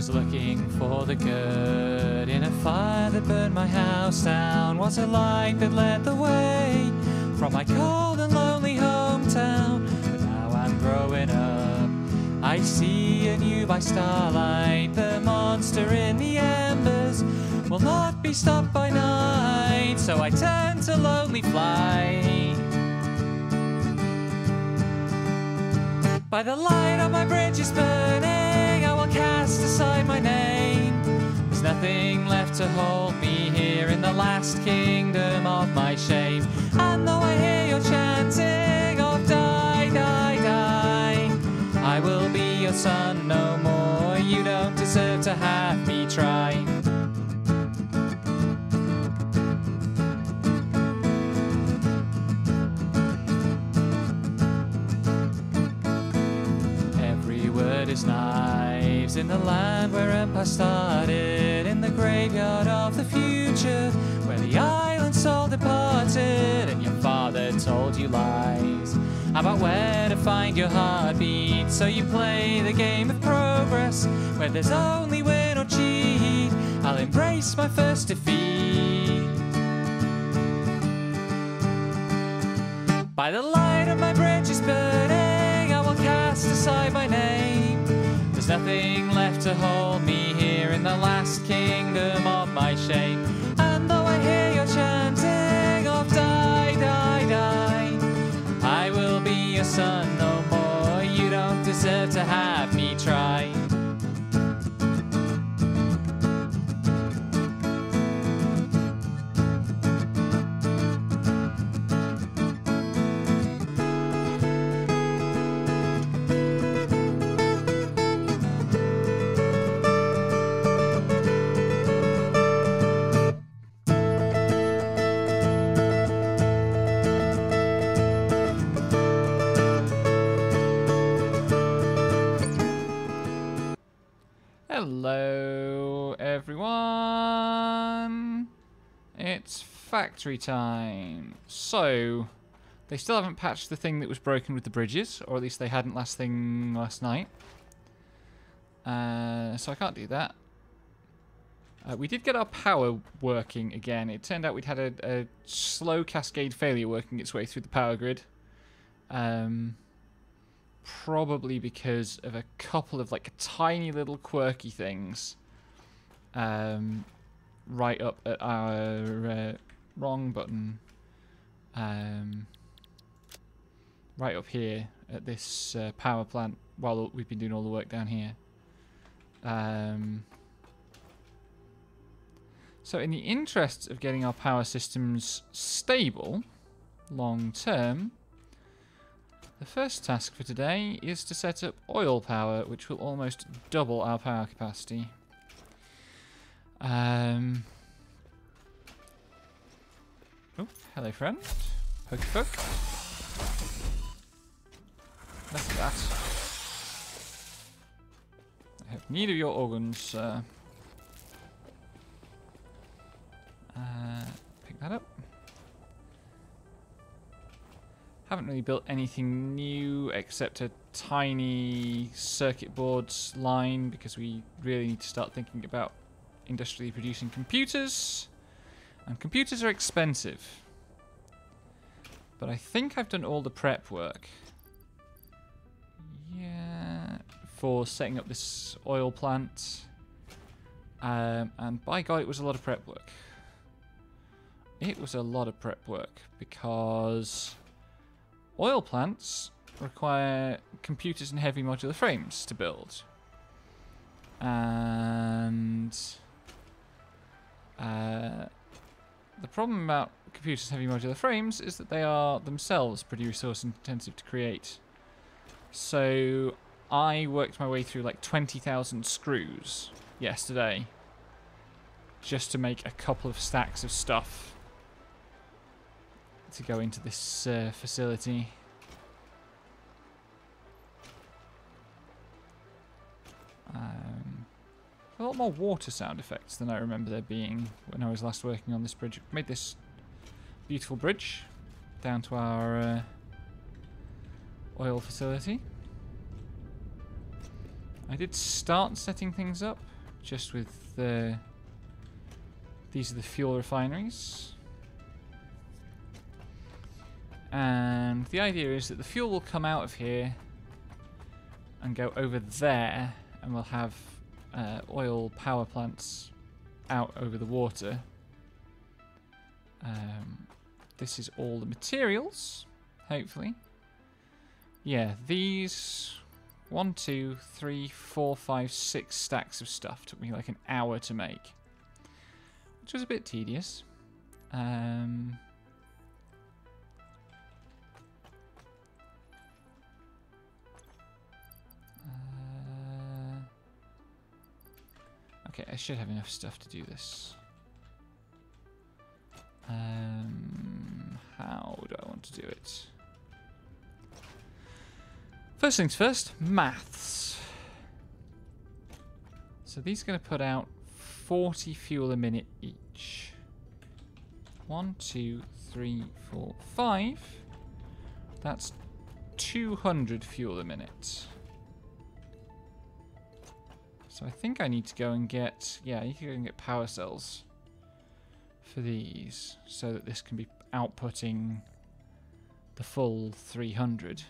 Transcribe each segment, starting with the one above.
was looking for the good in a fire that burned my house down. Was a light that led the way from my cold and lonely hometown. But now I'm growing up, I see anew by starlight. The monster in the embers will not be stopped by night. So I turn to lonely flight. By the light on my bridge is burning, I will cast aside my name. There's nothing left to hold me here in the last kingdom of my shame. And though I hear your chanting of die, die, die, I will be your son no more. You don't deserve to have me try. Is knives in the land where empire started, in the graveyard of the future, where the island soul departed, and your father told you lies about where to find your heartbeat. So you play the game of progress, where there's only win or cheat. I'll embrace my first defeat. By the light of my bridge is burning, I will cast aside my name. There's nothing left to hold me here in the last kingdom of my shame. And though I hear your chanting of die, die, die, I will be your son no more. You don't deserve to have me try. Hello everyone, it's factory time. So, they still haven't patched the thing that was broken with the bridges, or at least they hadn't last night. So I can't do that. We did get our power working again. It turned out we'd had a slow cascade failure working its way through the power grid. Probably because of a couple of like tiny little quirky things right up at our wrong button, right up here at this power plant while we've been doing all the work down here. So in the interests of getting our power systems stable long term, the first task for today is to set up oil power, which will almost double our power capacity. Oh, hello friend. Poke poke. Less of that. I have need of your organs, sir. Pick that up. Haven't really built anything new except a tiny circuit boards line because we really need to start thinking about industrially producing computers. And computers are expensive. But I think I've done all the prep work. Yeah, for setting up this oil plant. And by God, it was a lot of prep work. It was a lot of prep work because oil plants require computers and heavy modular frames to build. And the problem about computers and heavy modular frames is that they are themselves pretty resource intensive to create. So I worked my way through like 20,000 screws yesterday just to make a couple of stacks of stuff to go into this facility. A lot more water sound effects than I remember there being when I was last working on this bridge. Made this beautiful bridge down to our oil facility. I did start setting things up. just with the... These are the fuel refineries. And the idea is that the fuel will come out of here and go over there, and we'll have oil power plants out over the water. This is all the materials, hopefully. Yeah, these 1, 2, 3, 4, 5, 6 stacks of stuff took me like an hour to make, which was a bit tedious. Okay, I should have enough stuff to do this. How do I want to do it? First things first, maths. So these are going to put out 40 fuel a minute each. 1, 2, 3, 4, 5. That's 200 fuel a minute. So I think I need to go and get... Yeah, I need to go and get power cells for these, so that this can be outputting the full 300.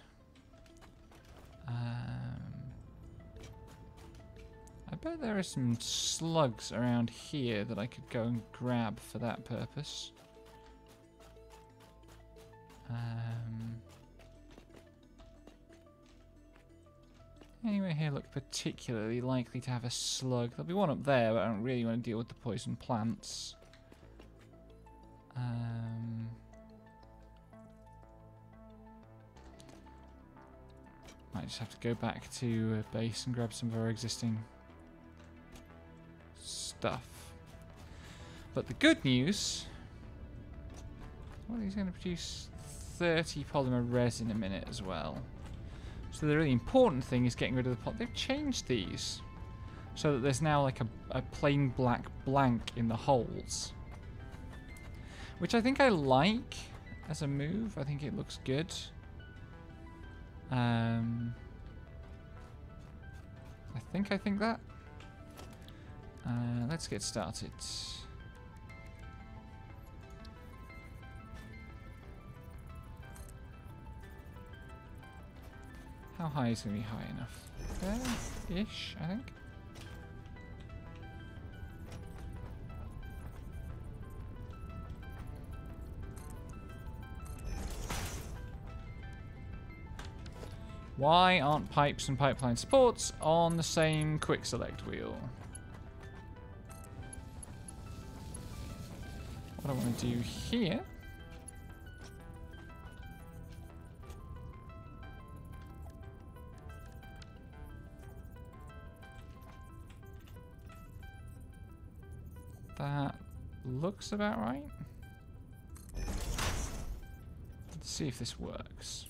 I bet there are some slugs around here that I could go and grab for that purpose. Anywhere here look particularly likely to have a slug. There'll be one up there, but I don't really want to deal with the poison plants. Might just have to go back to base and grab some of our existing stuff. But the good news... Well, he's going to produce 30 polymer resin a minute as well. So the really important thing is getting rid of the pot. They've changed these so that there's now like a plain black blank in the holes, which I think I like as a move. I think it looks good. I think that. Let's get started. How high is going to be high enough? There-ish, I think. Why aren't pipes and pipeline supports on the same quick select wheel? What I want to do here... That looks about right. Let's see if this works.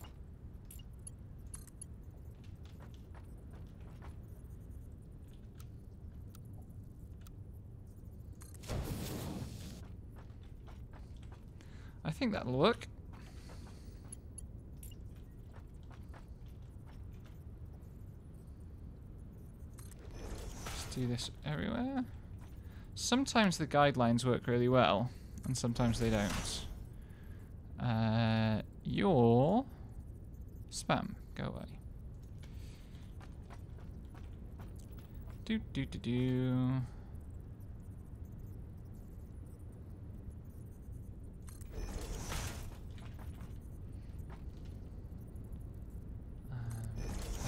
I think that'll work. Let's do this everywhere. Sometimes the guidelines work really well, and sometimes they don't. Your spam, go away. Do.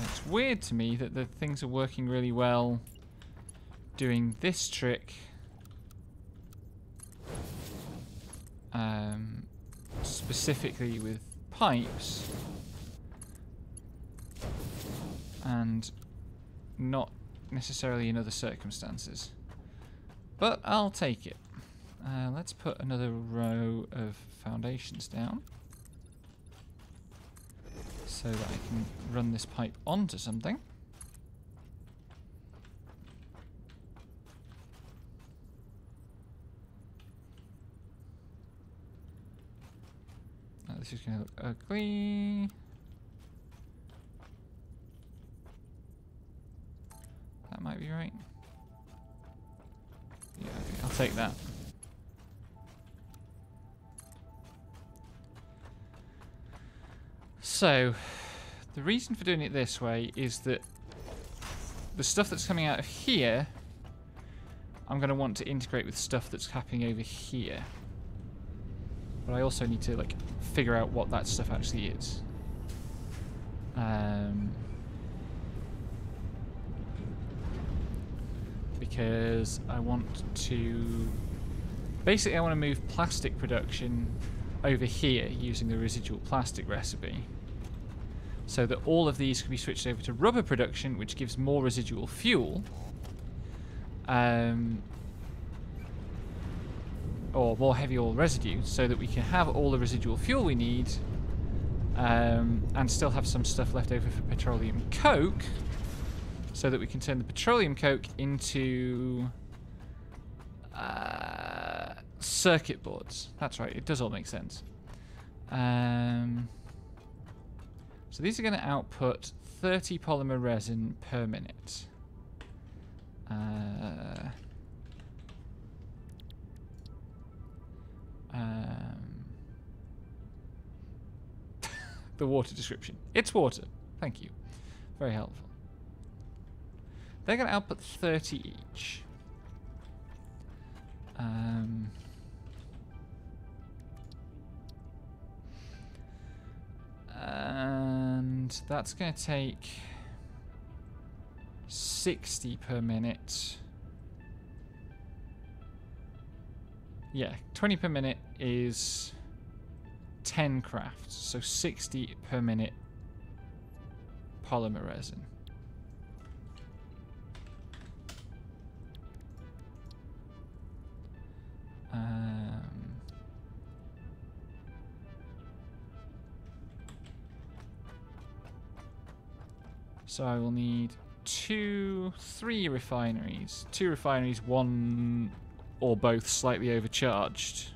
It's weird to me that the things are working really well doing this trick. Specifically with pipes, and not necessarily in other circumstances. But I'll take it. Let's put another row of foundations down so that I can run this pipe onto something. This is going to look ugly. That might be right. take that. So, the reason for doing it this way is that the stuff that's coming out of here, I'm going to want to integrate with stuff that's happening over here. But I also need to, like, figure out what that stuff actually is. Because I want to... Basically, I want to move plastic production over here using the residual plastic recipe. So that all of these can be switched over to rubber production, which gives more residual fuel. Or more heavy oil residue, so that we can have all the residual fuel we need, and still have some stuff left over for petroleum coke, so that we can turn the petroleum coke into circuit boards. That's right, it does all make sense. So these are going to output 30 polymer resin per minute. The water description. It's water. Thank you. Very helpful. They're going to output 30 each. And that's going to take 60 per minute. Yeah, 20 per minute is 10 crafts, so 60 per minute polymer resin. So I will need 3 refineries. 2 refineries, 1 or both slightly overcharged.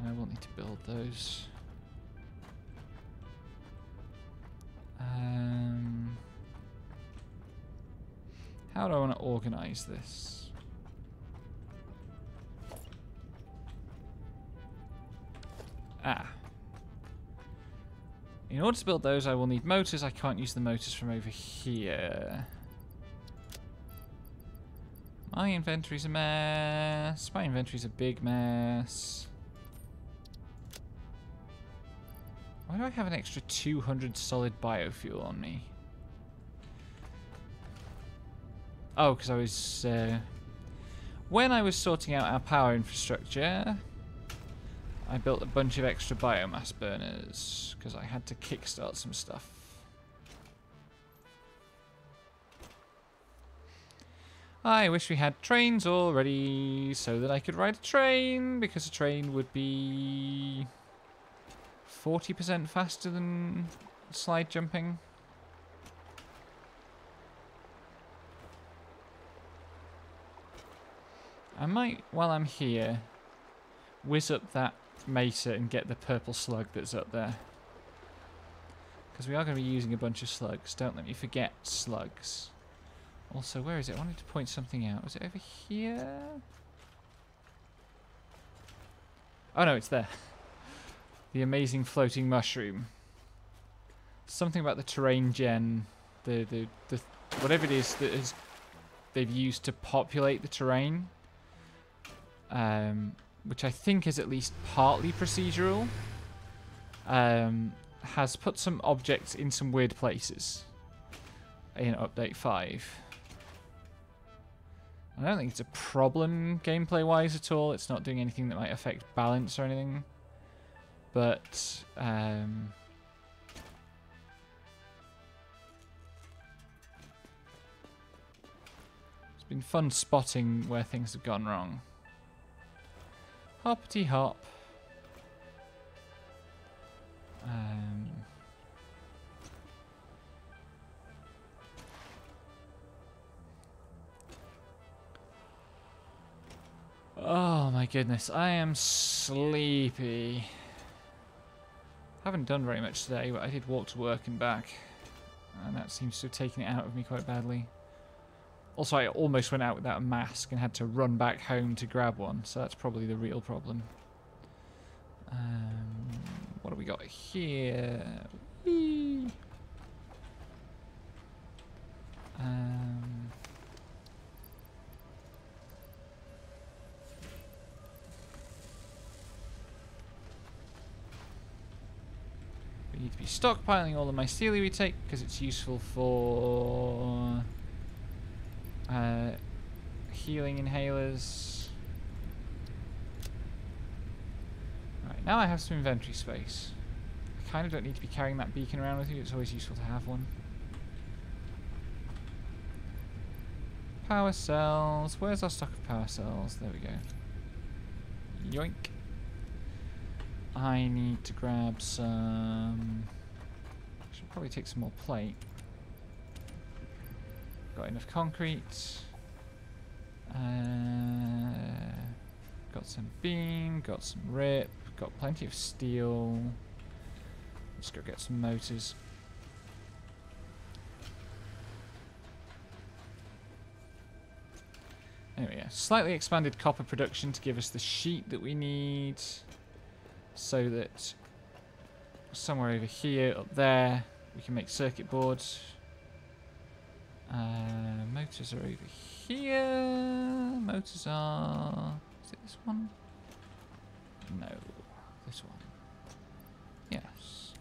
I will need to build those. How do I want to organize this? In order to build those, I will need motors. I can't use the motors from over here. My inventory's a mess. My inventory's a big mess. Why do I have an extra 200 solid biofuel on me? Oh, because I was... when I was sorting out our power infrastructure, I built a bunch of extra biomass burners, because I had to kickstart some stuff. I wish we had trains already, so that I could ride a train, because a train would be 40% faster than slide jumping. I might, while I'm here, whiz up that mesa and get the purple slug that's up there. Because we are going to be using a bunch of slugs. Don't let me forget slugs. Also, where is it? I wanted to point something out. Was it over here? Oh no, it's there. The amazing floating mushroom. Something about the terrain gen, the whatever it is that is they've used to populate the terrain, which I think is at least partly procedural, has put some objects in some weird places in update 5. I don't think it's a problem gameplay-wise at all. It's not doing anything that might affect balance or anything. But, it's been fun spotting where things have gone wrong. Hoppity hop. Oh my goodness, I am sleepy. Haven't done very much today, but I did walk to work and back. And that seems to have taken it out of me quite badly. Also, I almost went out without a mask and had to run back home to grab one, so that's probably the real problem. What do we got here? Whee! We need to be stockpiling all the mycelia we take because it's useful for healing inhalers. Right, now I have some inventory space. I kind of don't need to be carrying that beacon around with you, it's always useful to have one. Power cells. Where's our stock of power cells? There we go. Yoink. I need to grab some... I should probably take some more plate. Got enough concrete. Got some beam, got some rip, got plenty of steel. Let's go get some motors. There we go. Slightly expanded copper production to give us the sheet that we need. So that somewhere over here, up there, we can make circuit boards. Motors are over here. Motors are... Is it this one? No. This one. Yes.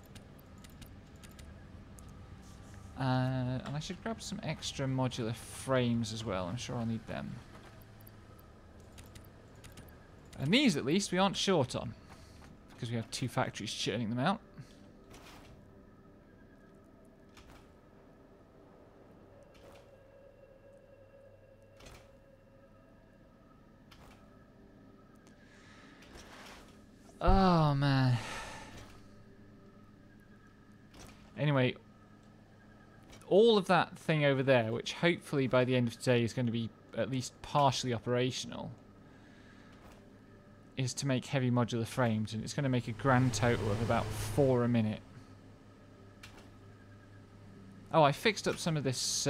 And I should grab some extra modular frames as well. I'm sure I'll need them. And these, at least, we aren't short on. Because we have 2 factories churning them out. Oh, man. Anyway, all of that thing over there, which hopefully by the end of today is going to be at least partially operational, is to make heavy modular frames, and it's going to make a grand total of about 4 a minute. Oh, I fixed up some of this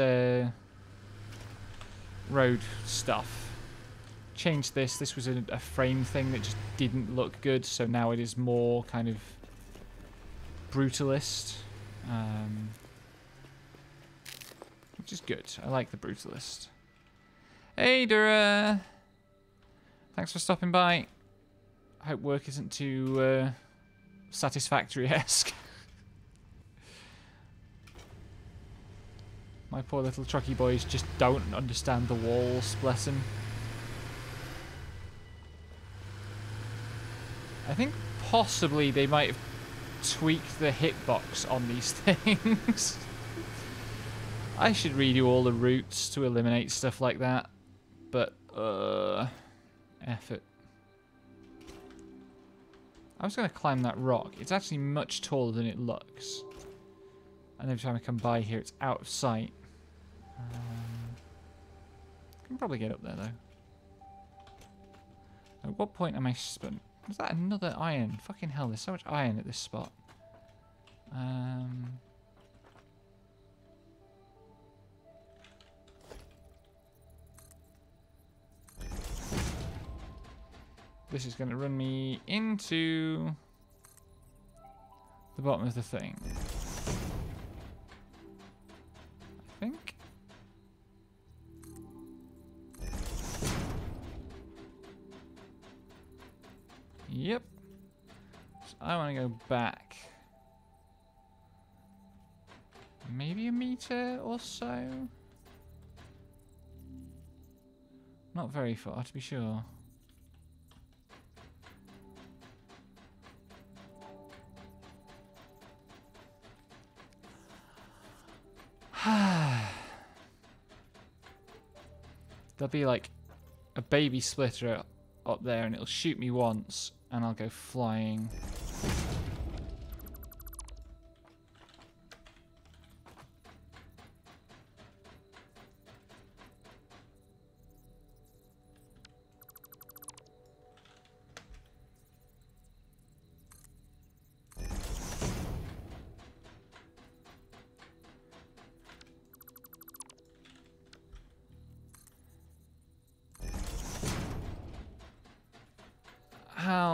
road stuff. Changed this. This was a frame thing that just didn't look good, so now it is more kind of brutalist. Which is good. I like the brutalist. Hey, Dura! Thanks for stopping by. I hope work isn't too Satisfactory-esque. My poor little trucky boys just don't understand the walls, bless them. I think possibly they might have tweaked the hitbox on these things. I should redo all the routes to eliminate stuff like that, but effort. I was going to climb that rock. It's actually much taller than it looks. And every time I come by here, it's out of sight. I can probably get up there, though. At what point am I spent? Is that another iron? Fucking hell, there's so much iron at this spot. This is going to run me into the bottom of the thing. I think. Yep. So I want to go back. Maybe a meter or so. Not very far, to be sure. There'll be like a baby splitter up there and it'll shoot me once and I'll go flying.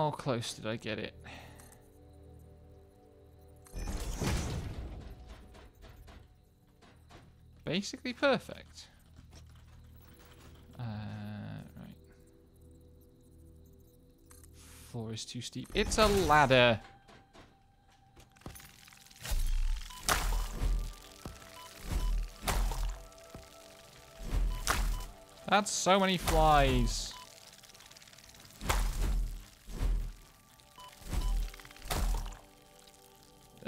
How close did I get it? Basically perfect. Right. Floor is too steep. It's a ladder. That's so many flies.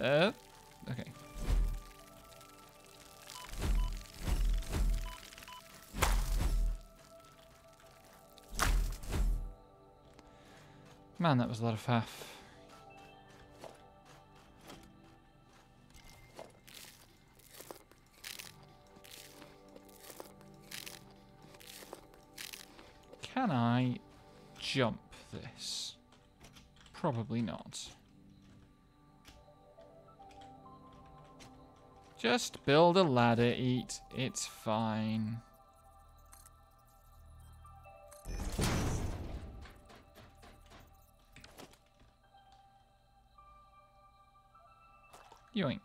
Okay. Man, that was a lot of faff. Can I jump this? Probably not. Just build a ladder, eat. It's fine. Yoink.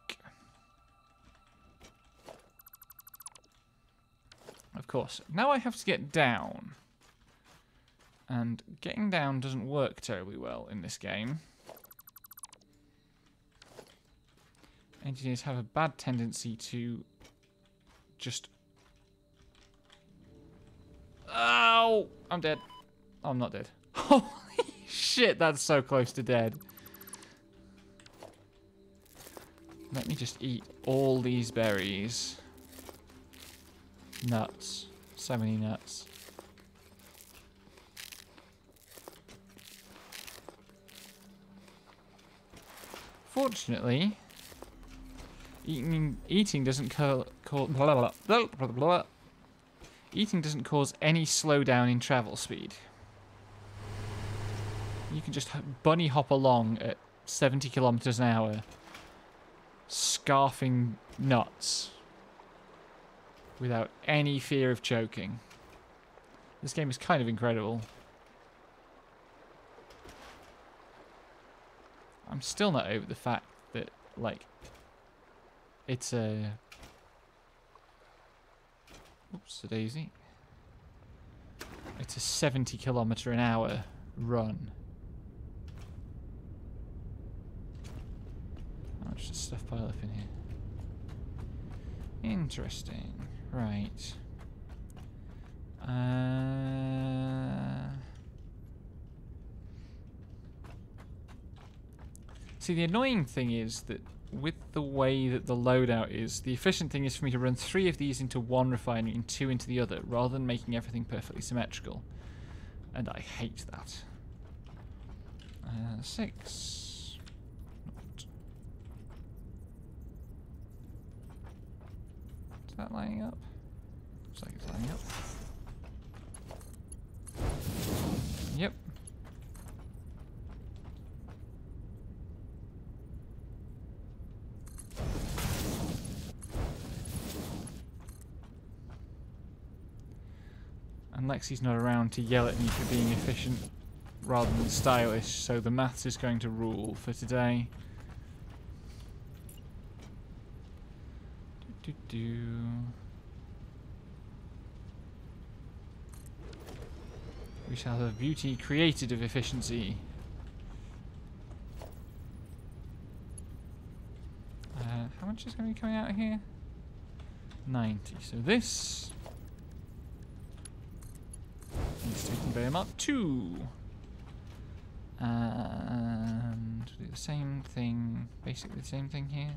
Of course. Now I have to get down. And getting down doesn't work terribly well in this game. Engineers have a bad tendency to just... Ow! I'm dead. Oh, I'm not dead. Holy shit, that's so close to dead. Let me just eat all these berries. Nuts. So many nuts. Fortunately, eating doesn't eating doesn't cause any slowdown in travel speed. You can just bunny hop along at 70 kilometers an hour, scarfing nuts without any fear of choking. This game is kind of incredible. I'm still not over the fact that, like, it's a... Oops, a daisy. It's a 70 kilometer an hour run. How much does stuff pile up in here? Interesting. Right. See, the annoying thing is that with the way that the loadout is, the efficient thing is for me to run 3 of these into one refinery and 2 into the other, rather than making everything perfectly symmetrical. And I hate that. 6. Not. Is that lining up? Looks like it's lining up. Yep. And Lexi's not around to yell at me for being efficient rather than stylish, so the maths is going to rule for today. We shall have beauty created of efficiency. How much is going to be coming out of here? 90. So this needs to be conveyor mark 2. And do the same thing, basically the same thing here.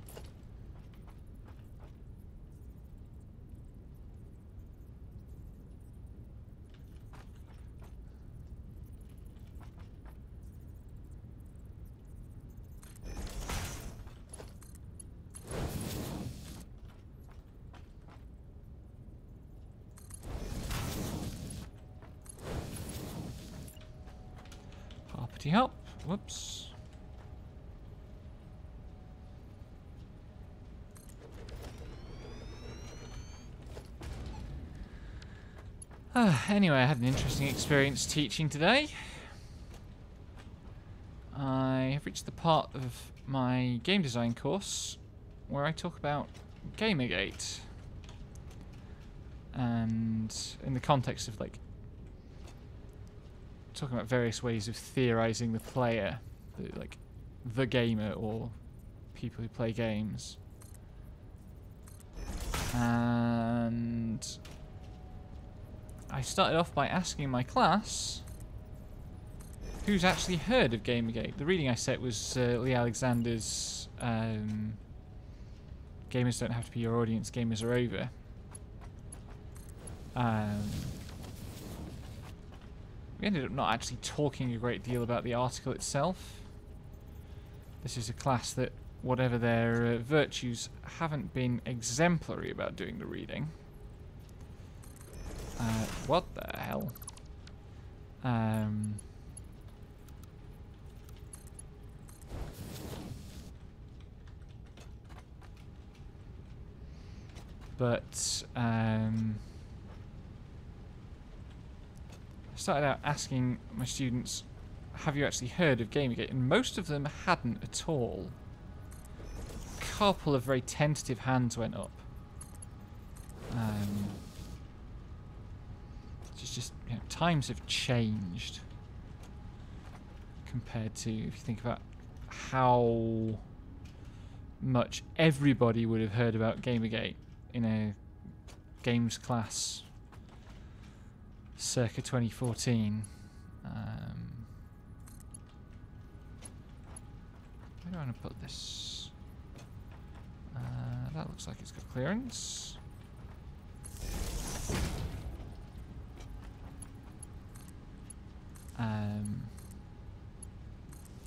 Help. Whoops. Anyway, I had an interesting experience teaching today. I have reached the part of my game design course where I talk about Gamergate. And in the context of like talking about various ways of theorizing the player, like the gamer or people who play games. And I started off by asking my class who's actually heard of Gamergate. The reading I set was Lee Alexander's Gamers Don't Have to Be Your Audience, Gamers Are Over. We ended up not actually talking a great deal about the article itself. This is a class that, whatever their virtues, haven't been exemplary about doing the reading. What the hell? But I started out asking my students, have you actually heard of Gamergate? And most of them hadn't at all. A couple of very tentative hands went up. Just you know, times have changed compared to, if you think about how much everybody would have heard about Gamergate in a games class circa 2014. Where do I want to put this? That looks like it's got clearance.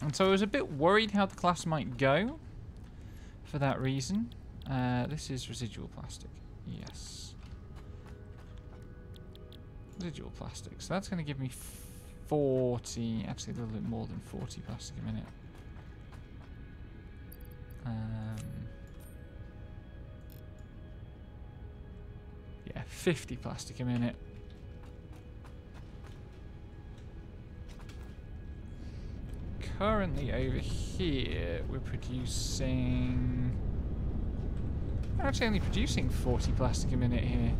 And so I was a bit worried how the class might go for that reason. This is residual plastic. Yes. Residual plastic. So that's going to give me 40, actually a little bit more than 40 plastic a minute. Yeah, 50 plastic a minute. Currently over here, we're producing... We're actually only producing 40 plastic a minute here.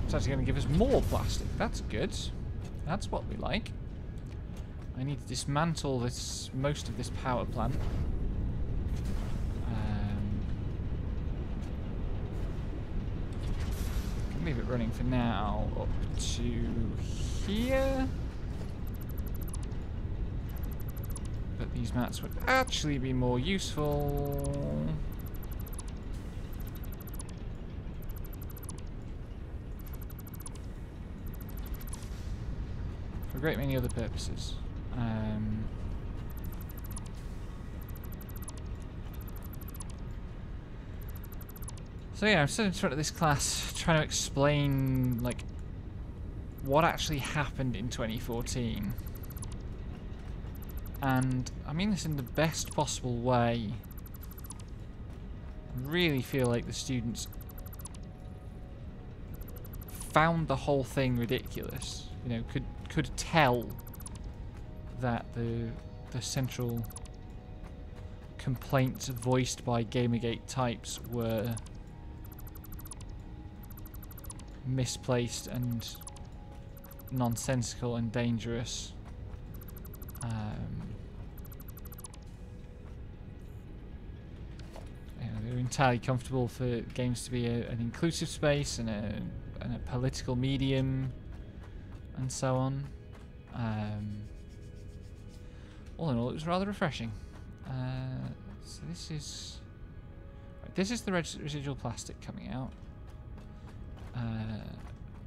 It's actually going to give us more plastic. That's good. That's what we like. I need to dismantle this, most of this power plant. Can leave it running for now up to here. But these mats would actually be more useful. For a great many other purposes. So yeah, I'm sitting in front of this class trying to explain like what actually happened in 2014. And I mean this in the best possible way. I really feel like the students found the whole thing ridiculous. You know, could tell that the central complaints voiced by Gamergate types were misplaced and nonsensical and dangerous. You know, they're entirely comfortable for games to be an inclusive space and a political medium and so on. All in all, it was rather refreshing. So this is the residual plastic coming out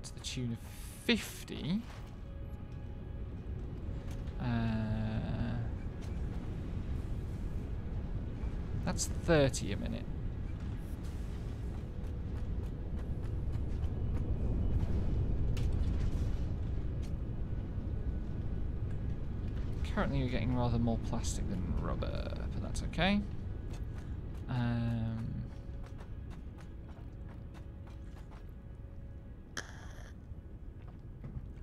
to the tune of 50. That's 30 a minute. Currently you're getting rather more plastic than rubber, but that's okay.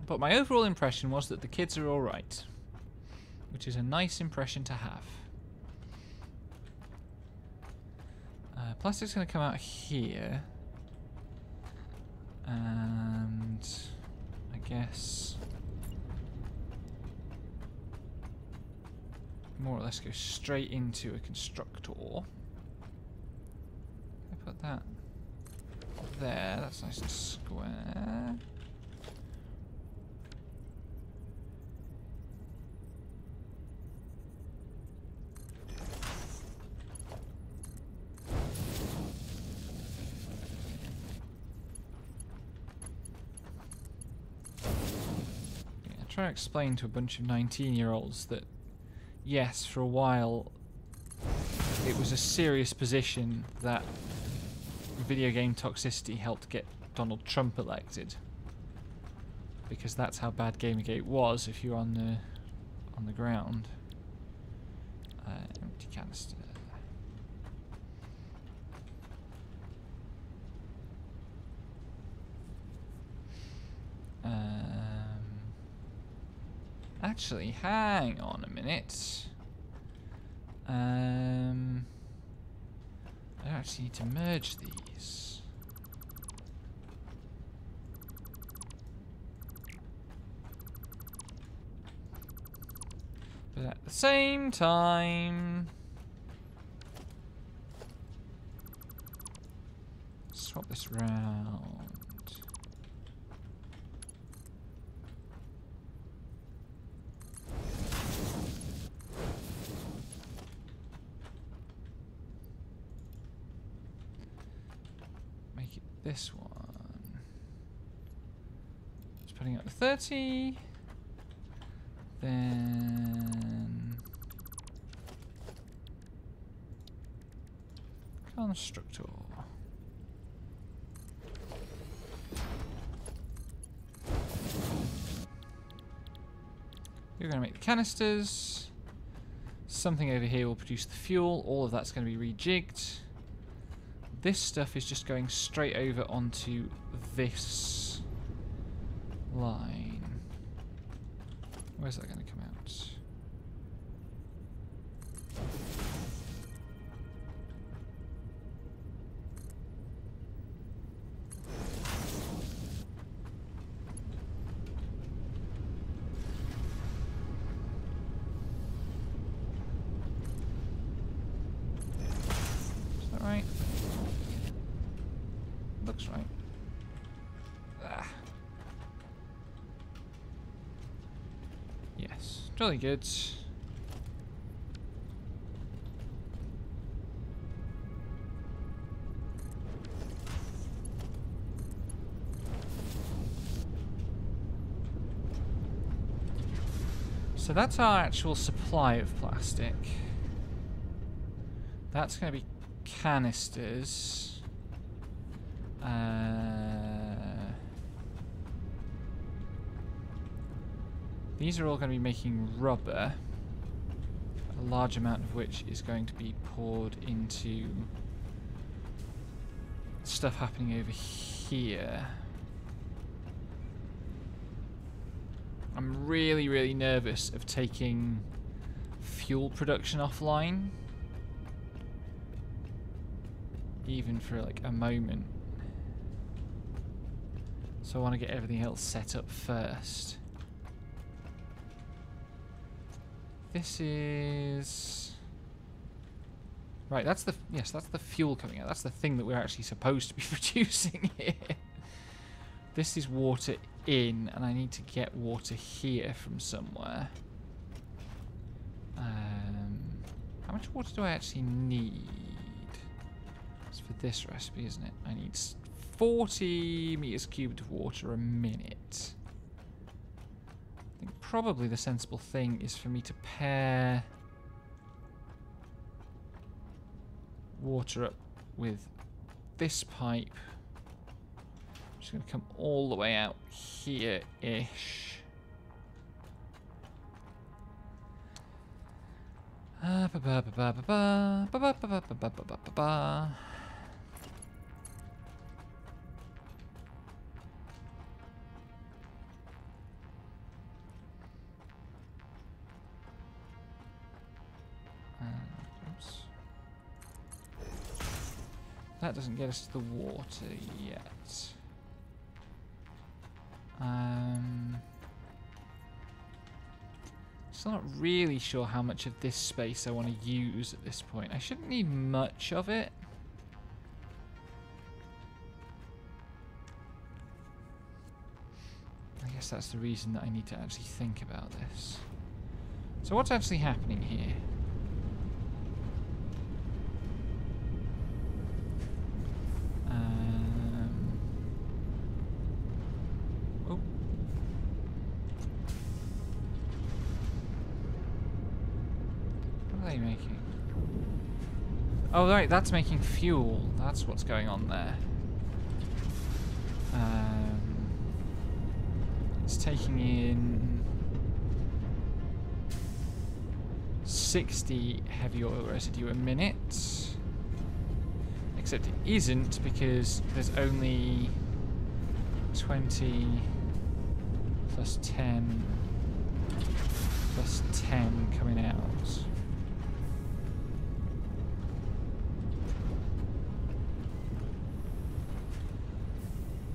But my overall impression was that the kids are alright. which is a nice impression to have. Plastic's going to come out here. And I guess more or less go straight into a constructor. I put that there, that's nice and square. Trying to explain to a bunch of 19-year-olds that, yes, for a while it was a serious position that video game toxicity helped get Donald Trump elected, because that's how bad Gamergate was if you're on the ground. Empty canister. Actually, hang on a minute. I don't actually need to merge these. But at the same time, swap this round. This one. Just putting up the 30. Then constructor. We're going to make the canisters. Something over here will produce the fuel. All of that's going to be rejigged. This stuff is just going straight over onto this line. Where's that going to come out? Is that right? Looks right. Ah. Yes, jolly good. So that's our actual supply of plastic. That's going to be canisters. These are all going to be making rubber, a large amount of which is going to be poured into stuff happening over here. I'm really, really nervous of taking fuel production offline, even for like a moment. So I want to get everything else set up first. This is... Right, that's the... Yes, that's the fuel coming out. That's the thing that we're actually supposed to be producing here. This is water in, and I need to get water here from somewhere. How much water do I actually need? It's for this recipe, isn't it? I need 40 meters cubed of water a minute. I think probably the sensible thing is for me to pair water up with this pipe, which is going to come all the way out here-ish. that doesn't get us to the water yet. Still not really sure how much of this space I want to use at this point. I shouldn't need much of it. I guess that's the reason that I need to actually think about this. So what's actually happening here? Oh. What are they making? Oh, right, that's making fuel. That's what's going on there. It's taking in 60 heavy oil residue a minute. Except it isn't, because there's only 20 plus 10 plus 10 coming out.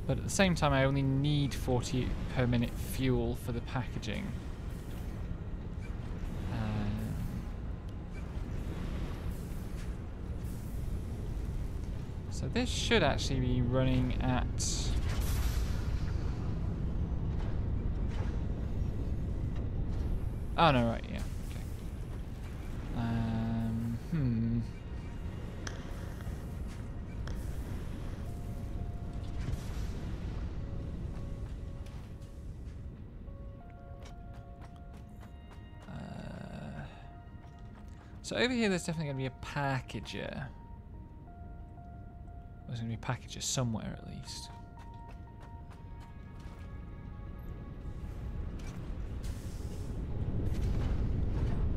But at the same time, I only need 40 per minute fuel for the packaging. So this should actually be running at... Oh no, right, yeah, okay. So over here, there's definitely going to be a packager. There's going to be a packager somewhere, at least.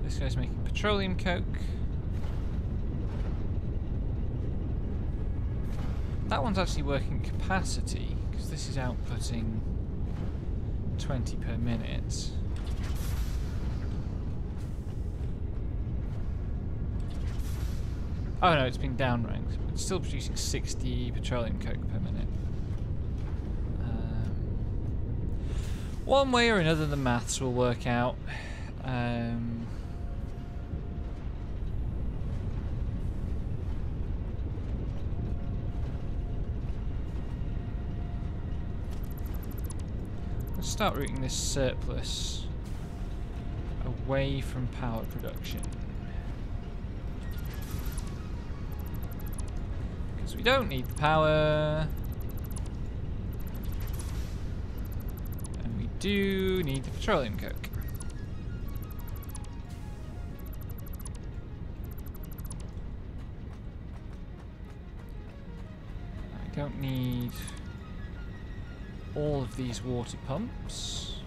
This guy's making petroleum coke. That one's actually working capacity, because this is outputting 20 per minute. Oh no, it's been downranked. It's still producing 60 petroleum coke per minute. One way or another, the maths will work out. Let's start routing this surplus away from power production. We don't need the power. And we do need the petroleum coke. I don't need all of these water pumps.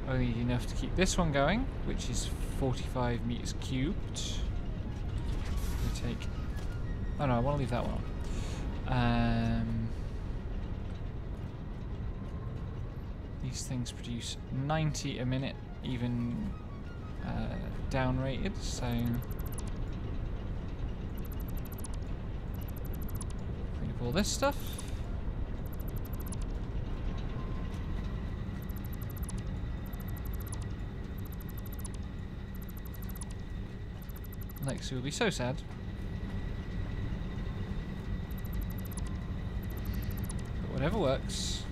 I need enough to keep this one going, which is 45 meters cubed. We take... Oh no, I want to leave that one on. These things produce 90 a minute, even down-rated, so... Clean up all this stuff. Lexi will be so sad. Whatever works.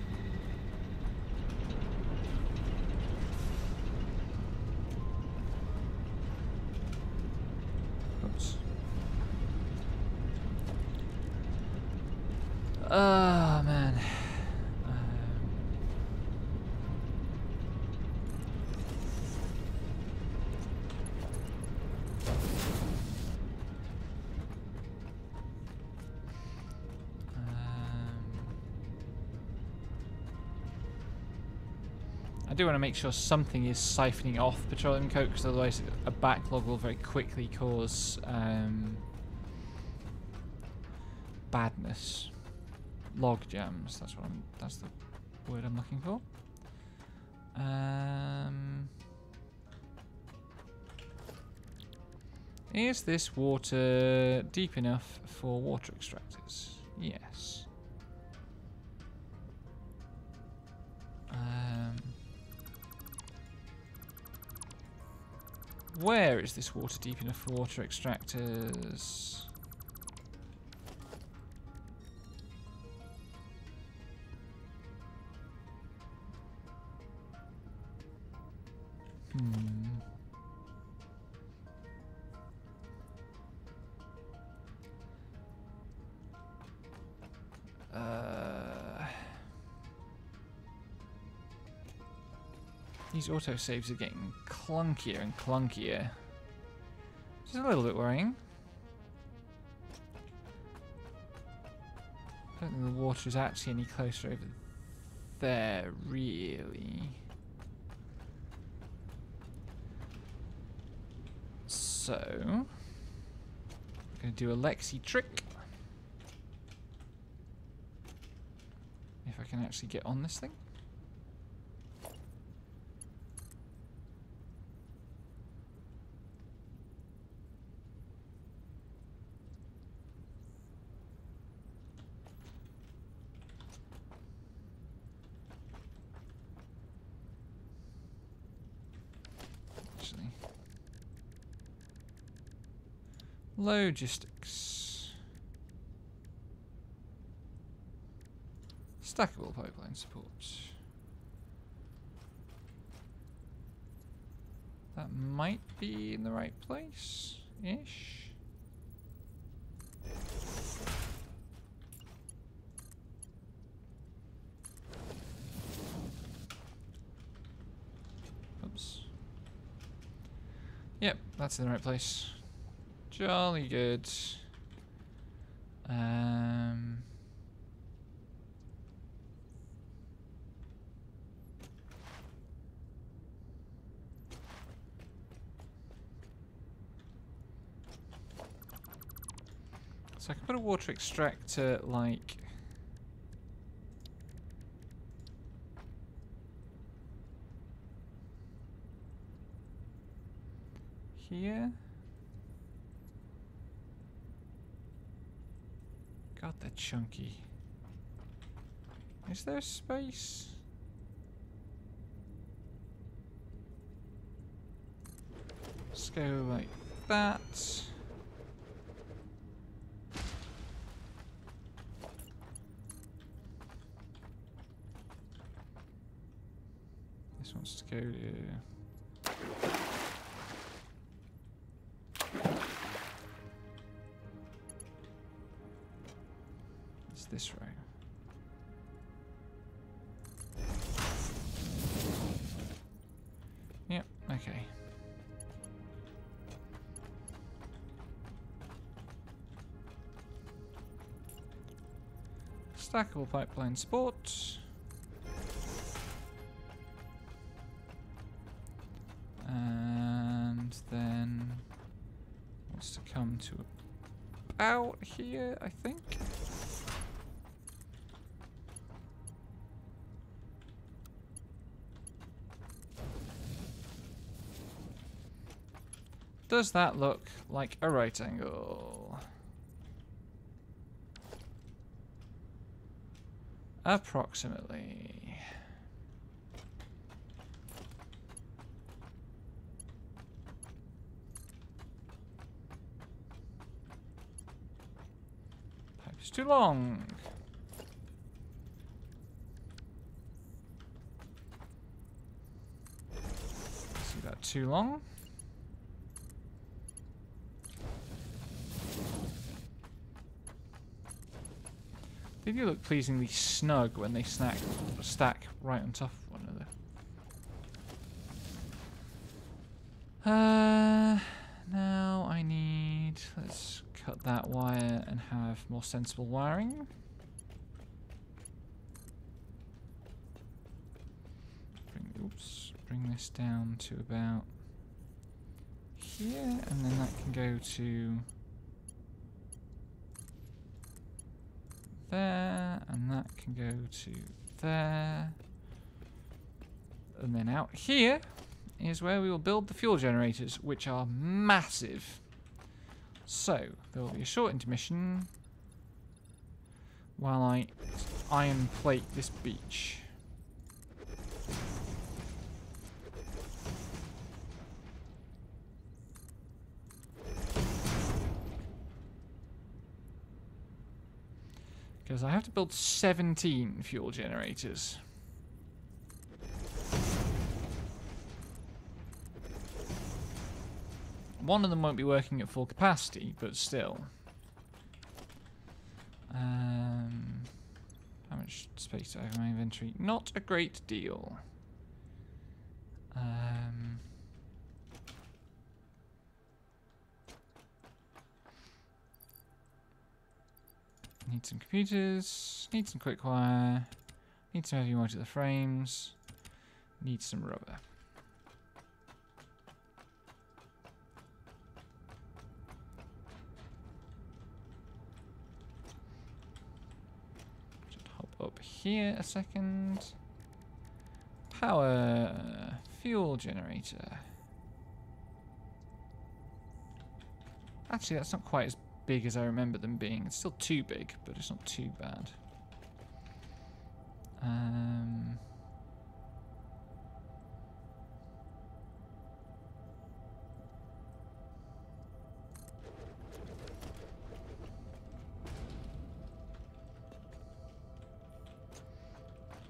Oops. Oh man. I do want to make sure something is siphoning off petroleum coke, because otherwise a backlog will very quickly cause badness. Log jams. That's the word I'm looking for. Is this water deep enough for water extractors? Yes. Where is this water deep enough for water extractors? These autosaves are getting clunkier and clunkier. Which is a little bit worrying. I don't think the water is actually any closer over there, really. So, I'm going to do a Lexi trick. If I can actually get on this thing. Logistics. Stackable pipeline support. That might be in the right place-ish. Oops. Yep, that's in the right place. Jolly good. So I can put a water extractor like here. God, they're chunky. Is there space? Let's go like that. This wants to go to... this row. Yep, okay. Stackable pipeline support. And then wants to come to about here, I think. Does that look like a right angle? Approximately. Pipe is too long. See that too long? They do look pleasingly snug when they stack right on top of one another. Now I need... let's cut that wire and have more sensible wiring. Bring this down to about here, and then that can go to... there, and that can go to there. And then out here is where we will build the fuel generators, which are massive. So, there will be a short intermission while I iron plate this beach. Because I have to build 17 fuel generators. One of them won't be working at full capacity, but still. How much space do I have in my inventory? Not a great deal. Need some computers, need some quick wire, need some heavy modular frames, need some rubber. Just hop up here a second. Power, fuel generator. Actually, that's not quite as big as I remember them being. It's still too big, but it's not too bad.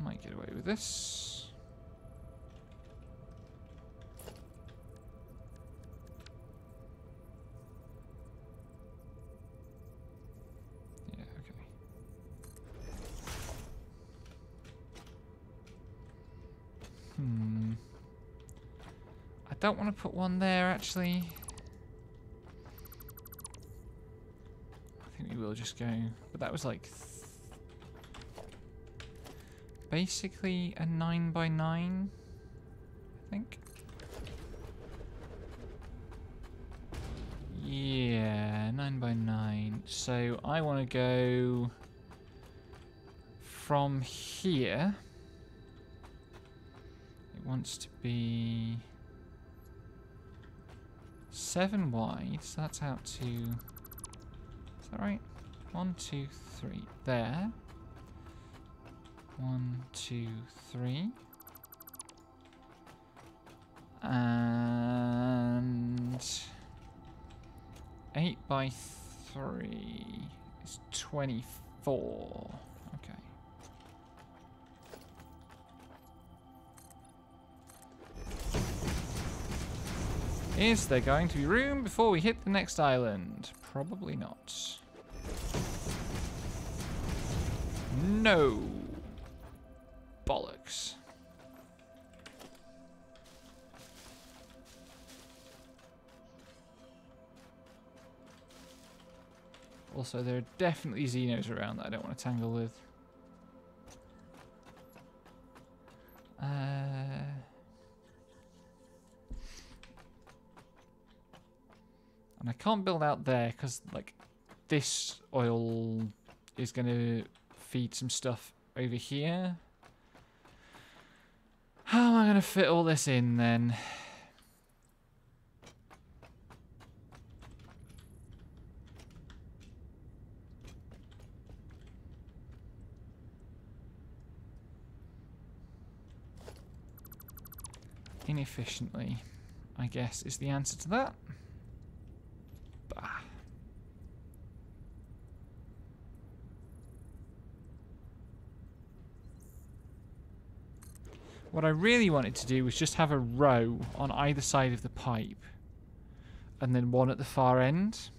Might get away with this. I don't want to put one there, actually. I think we will just go. But that was like basically a 9x9, I think. Yeah, 9x9. So I want to go from here. It wants to be 7 wide, so that's out to, is that right? 1, 2, 3, there. 1, 2, 3. And 8x3 is 24. Okay. Is there going to be room before we hit the next island? Probably not. No. Bollocks. Also, there are definitely Xenos around that I don't want to tangle with. And I can't build out there because, like, this oil is going to feed some stuff over here. How am I going to fit all this in then? Inefficiently, I guess, is the answer to that. Bah. What I really wanted to do was just have a row on either side of the pipe and then one at the far end.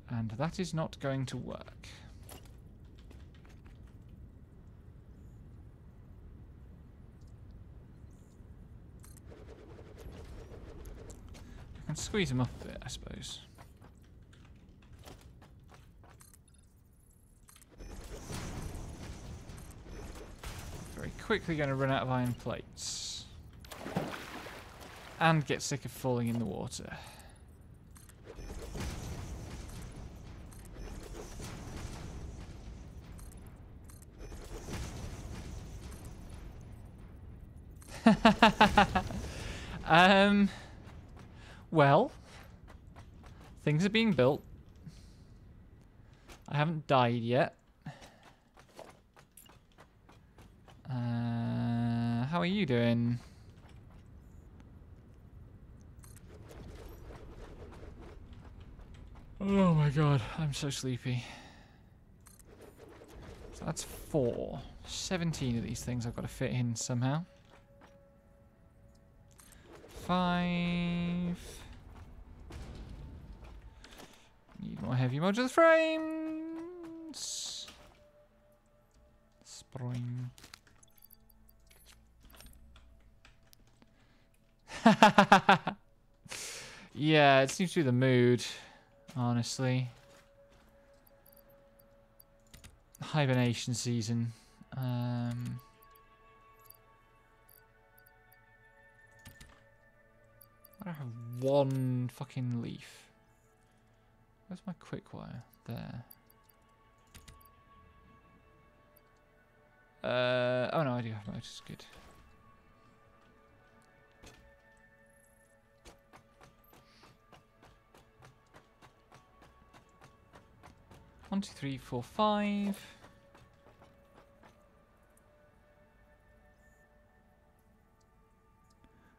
And that is not going to work. I can squeeze them up a bit, I suppose. Very quickly going to run out of iron plates. And get sick of falling in the water. Well, Things are being built. I haven't died yet. How are you doing? Oh my god, I'm so sleepy. So that's 4. 17 of these things I've got to fit in somehow. 5. Need more heavy modular frames. Spring. Yeah, it seems to be the mood, honestly. Hibernation season. I have 1 fucking leaf. Where's my quick wire? There. Oh no, I do have motors. Good. One, two, three, four, 5.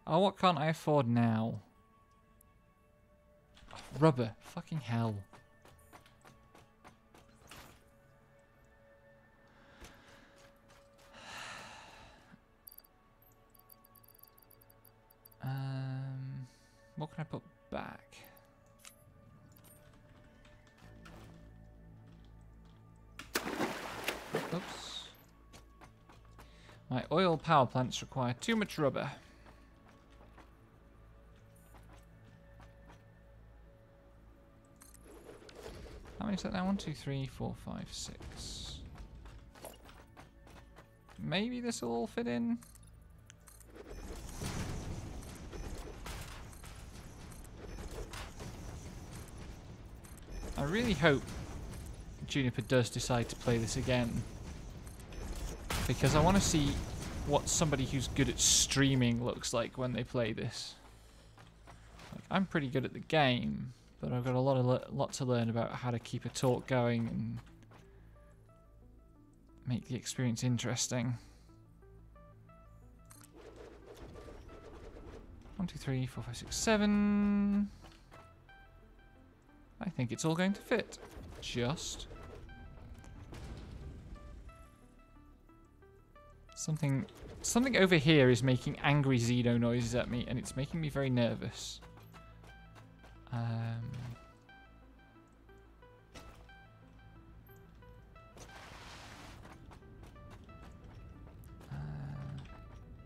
Oh, what can't I afford now? Oh, rubber. Fucking hell. What can I put back? Oops. My oil power plants require too much rubber. How many is that now? 1, 2, 3, 4, 5, 6. Maybe this will all fit in. I really hope Juniper does decide to play this again, because I want to see what somebody who's good at streaming looks like when they play this. Like, I'm pretty good at the game, but I've got a lot to learn about how to keep a talk going and make the experience interesting. 1, 2, 3, 4, 5, 6, 7. I think it's all going to fit. Just. Something over here is making angry Xeno noises at me, and it's making me very nervous.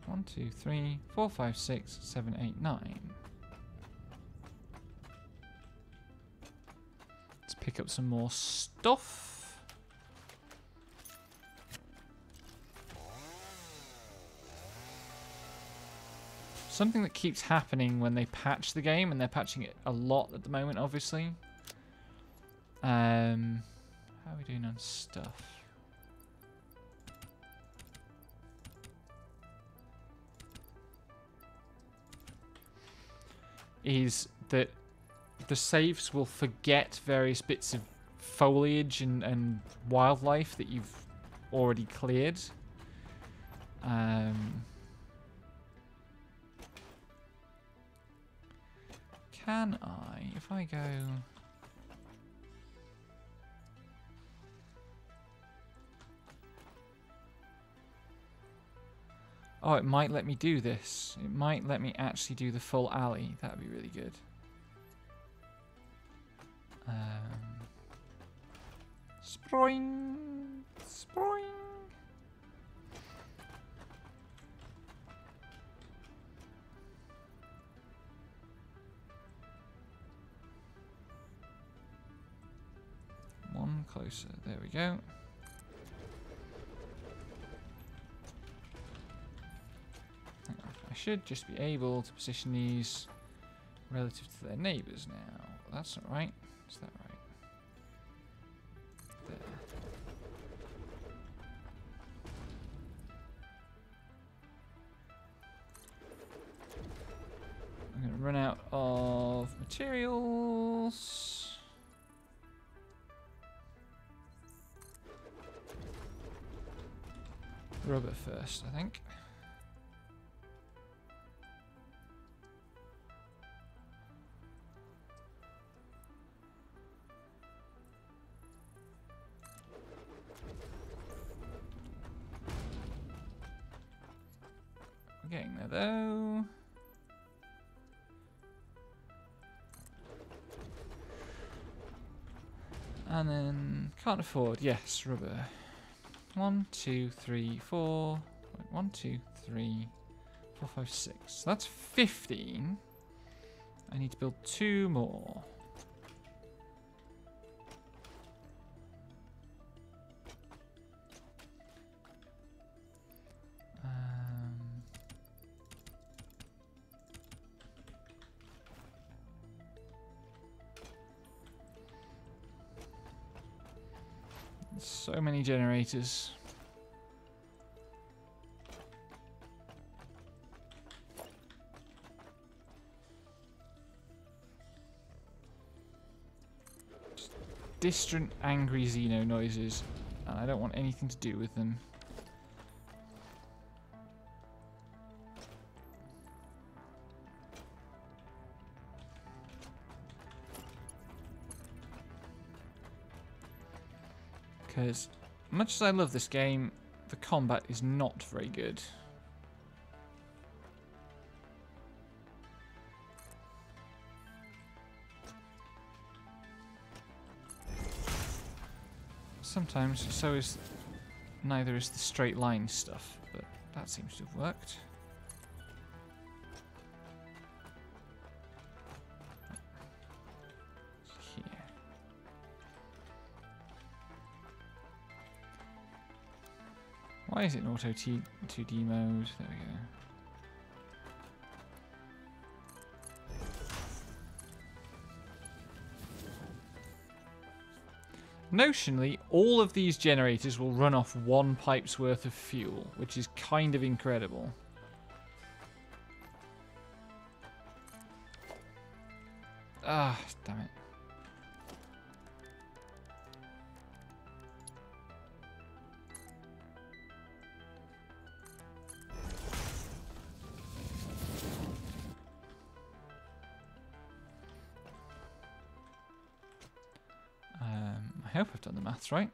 1, 2, 3, 4, 5, 6, 7, 8, 9. Let's pick up some more stuff. Something that keeps happening when they patch the game, and they're patching it a lot at the moment, obviously. How are we doing on stuff? Is that the saves will forget various bits of foliage and wildlife that you've already cleared. Can I, if I go... Oh, it might let me do this. It might let me actually do the full alley. That would be really good. Sproing! Sproing! One closer. There we go. I should just be able to position these relative to their neighbours now. That's not right. Is that right? There. I'm going to run out of of materials. Rubber first, I think. We're getting there though. And then can't afford, yes, rubber. 1, 2, 3, 4. 1, 2, 3, 4, 5, 6. So that's 15. I need to build 2 more. So many generators. Just distant, angry Xeno noises, and I don't want anything to do with them. Because, much as I love this game, the combat is not very good. Sometimes, so is neither is the straight line stuff, but that seems to have worked. Why is it in auto 2D mode? There we go. Notionally, all of these generators will run off 1 pipe's worth of fuel, which is kind of incredible. Ah, damn it. I hope I've done the maths right.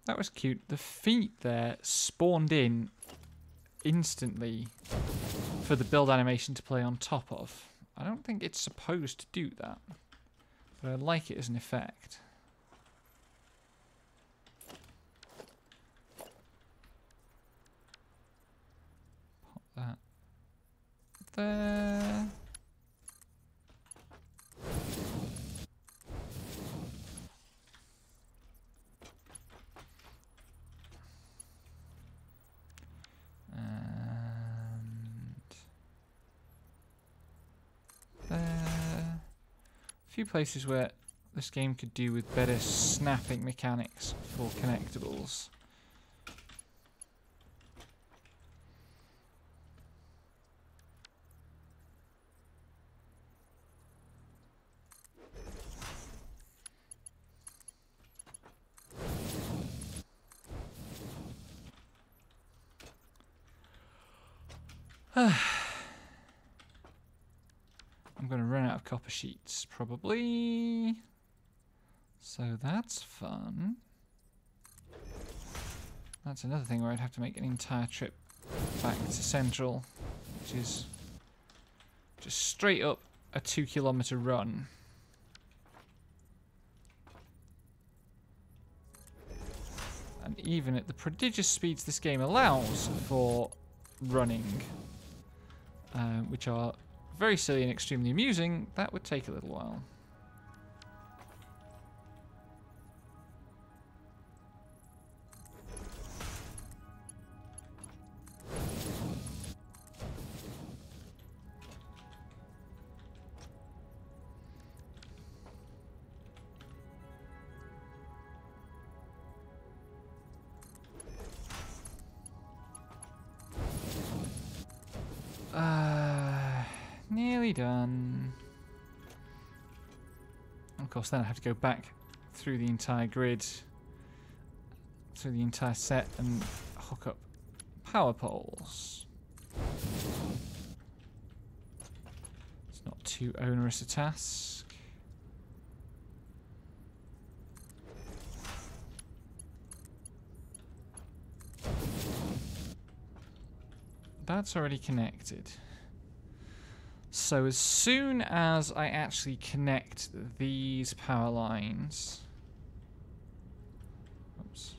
That was cute. The feet there spawned in instantly for the build animation to play on top of. I don't think it's supposed to do that, but I like it as an effect. That there. And there. A few places where this game could do with better snapping mechanics for connectables. I'm going to run out of copper sheets, probably. So that's fun. That's another thing where I'd have to make an entire trip back to Central, which is just straight up a 2-kilometer run. And even at the prodigious speeds this game allows for running, which are very silly and extremely amusing, that would take a little while. Nearly done. Of course, then I have to go back through the entire grid, through the entire set, and hook up power poles. It's not too onerous a task. That's already connected. So as soon as I actually connect these power lines... Oops.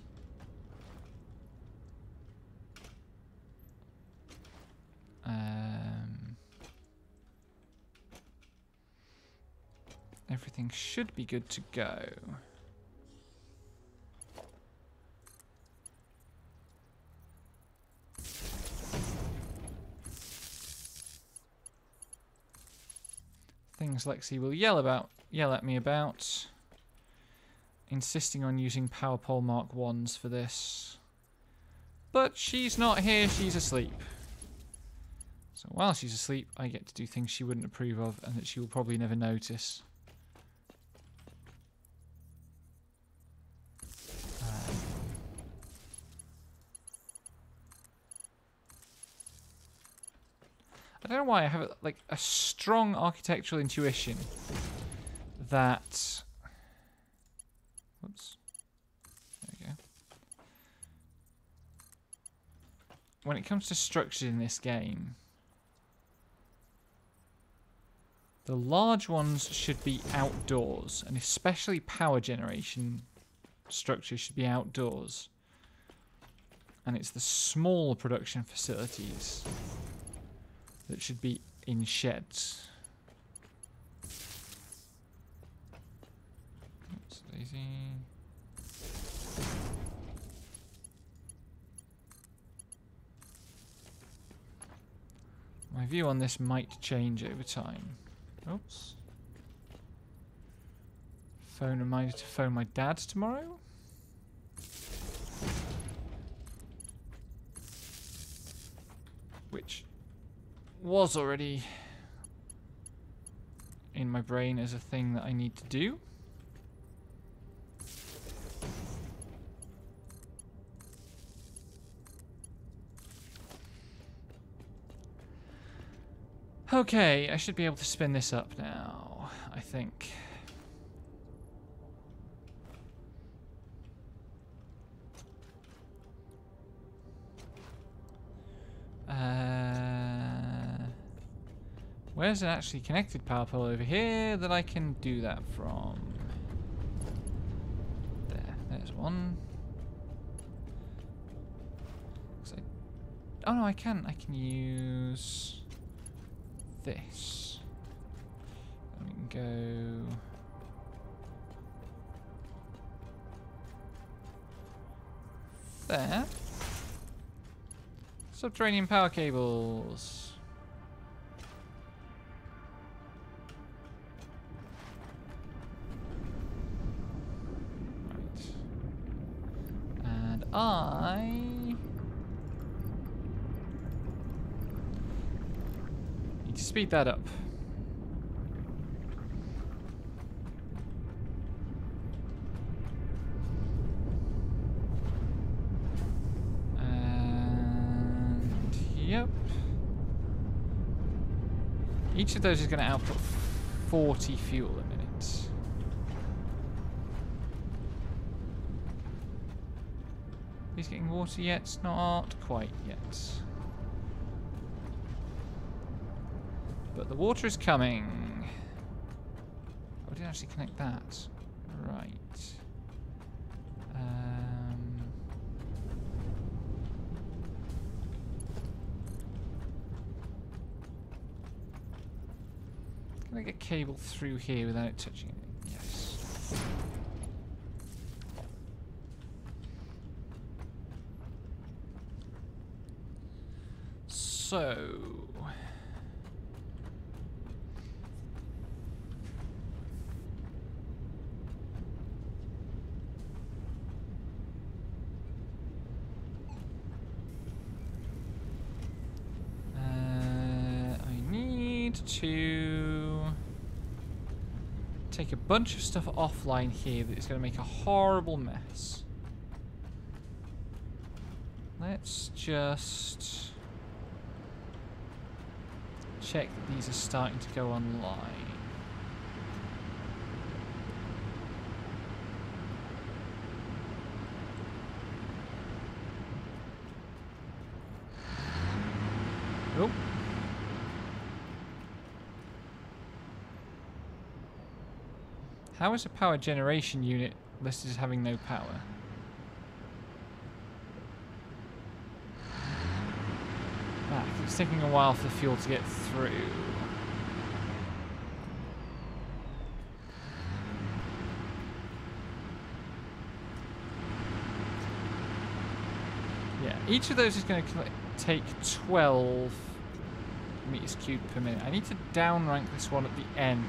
Everything should be good to go. Things Lexi will yell at me about, insisting on using power pole Mark 1s for this. But she's not here, she's asleep. So while she's asleep, I get to do things she wouldn't approve of and that she will probably never notice. I don't know why I have like a strong architectural intuition that... Whoops. There we go. When it comes to structure in this game, the large ones should be outdoors, and especially power generation structures should be outdoors. And it's the small production facilities that should be in sheds. Oops, daisy. My view on this might change over time. Oops. Phone reminder to phone my dad tomorrow. Which was already in my brain as a thing that I need to do. Okay, I should be able to spin this up now, I think. Where's an actually connected power pole over here that I can do that from? There's one. Oh no, I can use this. And we can go there. Subterranean power cables. Right. And I need to speed that up. Yep. Each of those is going to output 40 fuel a minute. He's getting water yet? Not quite yet. But the water is coming. Oh, I didn't actually connect that. Right. Can I get cable through here without it touching it? Yes. So... I need to take a bunch of stuff offline here that is going to make a horrible mess. Let's just check that these are starting to go online. Oh. How is a power generation unit listed as having no power? Ah, it's taking a while for the fuel to get through. Yeah, each of those is going to take 12 meters cubed per minute. I need to downrank this one at the end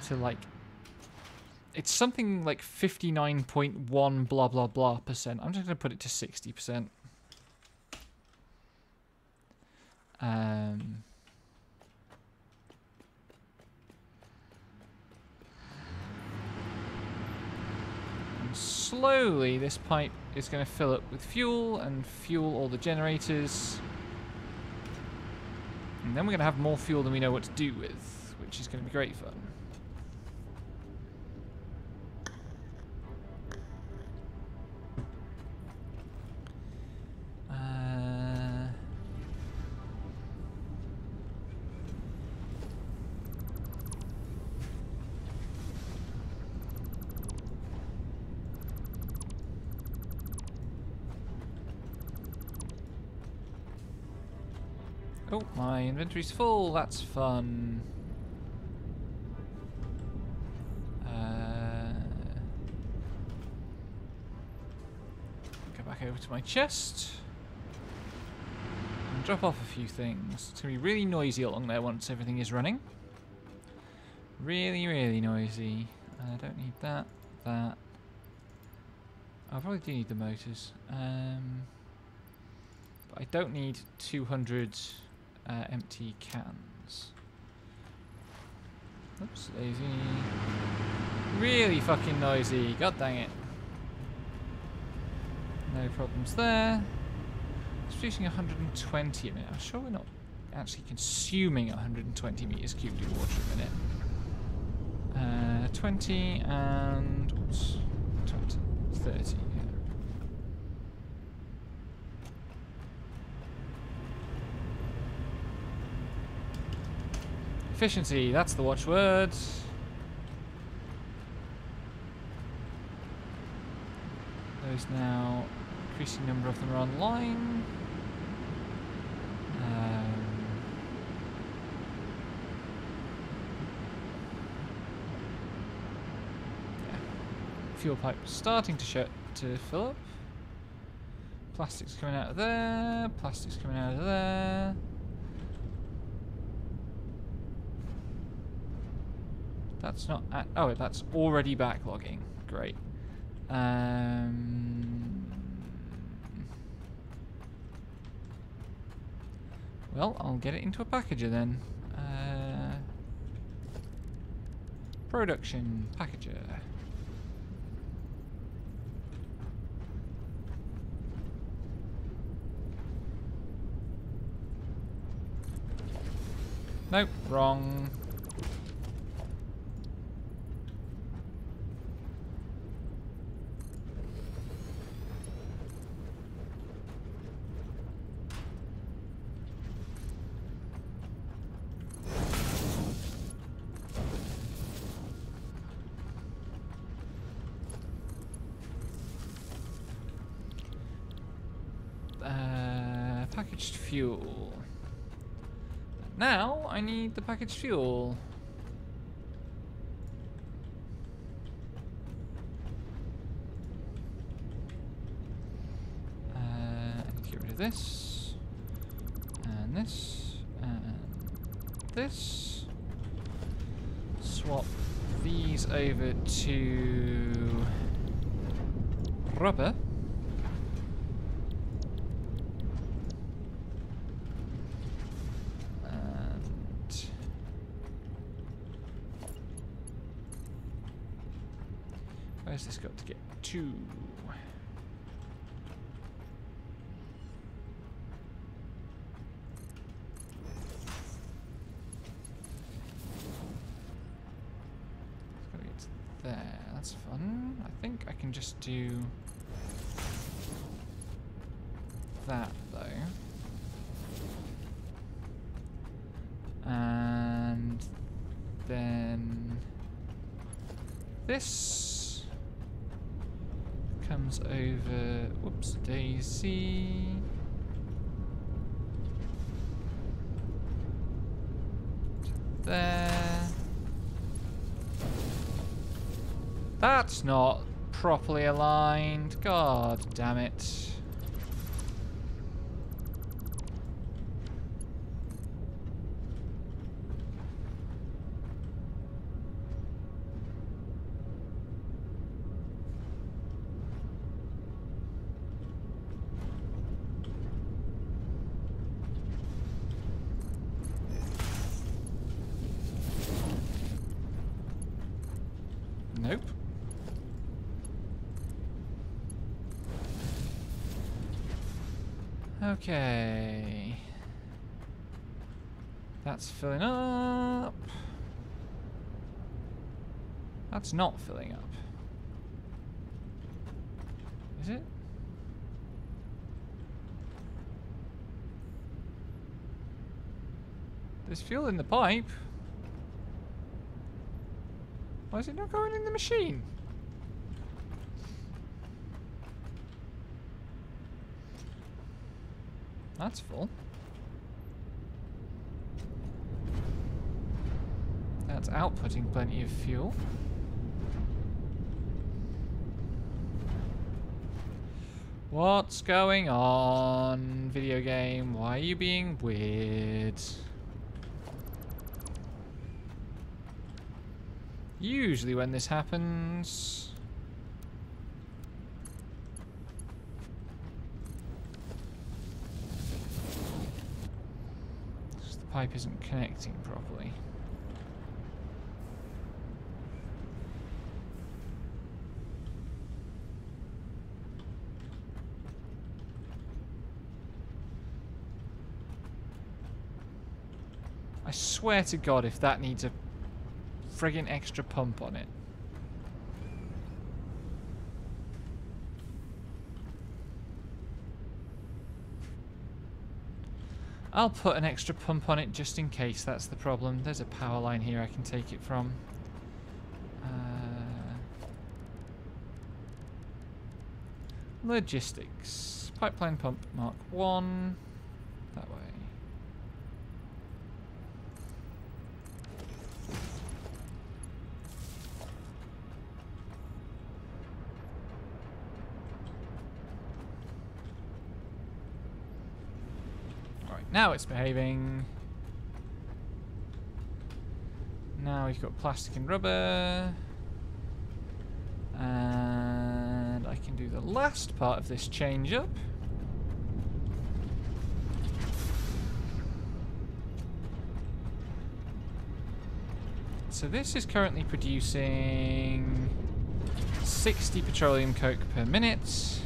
to like, it's something like 59.1 blah blah blah percent. I'm just going to put it to 60%. And slowly this pipe is going to fill up with fuel and fuel all the generators. And then we're going to have more fuel than we know what to do with, which is going to be great fun. Oh, my inventory's full. That's fun. Go back over to my chest and drop off a few things. It's going to be really noisy along there once everything is running. Really, really noisy. I don't need that. That. I probably do need the motors. But I don't need 200... empty cans. Oops, lazy. Really fucking noisy. God dang it. No problems there. It's producing 120 a minute. I'm sure we're not actually consuming 120 meters cubed of water a minute. 20 and... Oops, 20, 30. Efficiency, that's the watchword. Those now, increasing number of them are online. Yeah. Fuel pipe starting to fill up. Plastics coming out of there. Plastics coming out of there. That's not... oh, that's already backlogging. Great. Well, I'll get it into a packager then. Production packager. Nope, wrong. Packaged fuel. Now I need the packaged fuel. I need to get rid of this, and this, and this. Swap these over to rubber. Where's this got to get to? It's got to get to there. That's fun. I think I can just do that though. And then this comes over, whoops, daisy. There. That's not properly aligned. God damn it. Nope. Okay. That's filling up. That's not filling up. Is it? There's fuel in the pipe. Why is it not going in the machine? That's full. That's outputting plenty of fuel. What's going on, video game? Why are you being weird? Usually when this happens... the pipe isn't connecting properly. I swear to God if that needs a friggin' extra pump on it. I'll put an extra pump on it just in case that's the problem. There's a power line here I can take it from. Logistics. Pipeline pump Mark 1. That way. Now it's behaving. Now we've got plastic and rubber. And I can do the last part of this change up. So this is currently producing 60 petroleum coke per minute.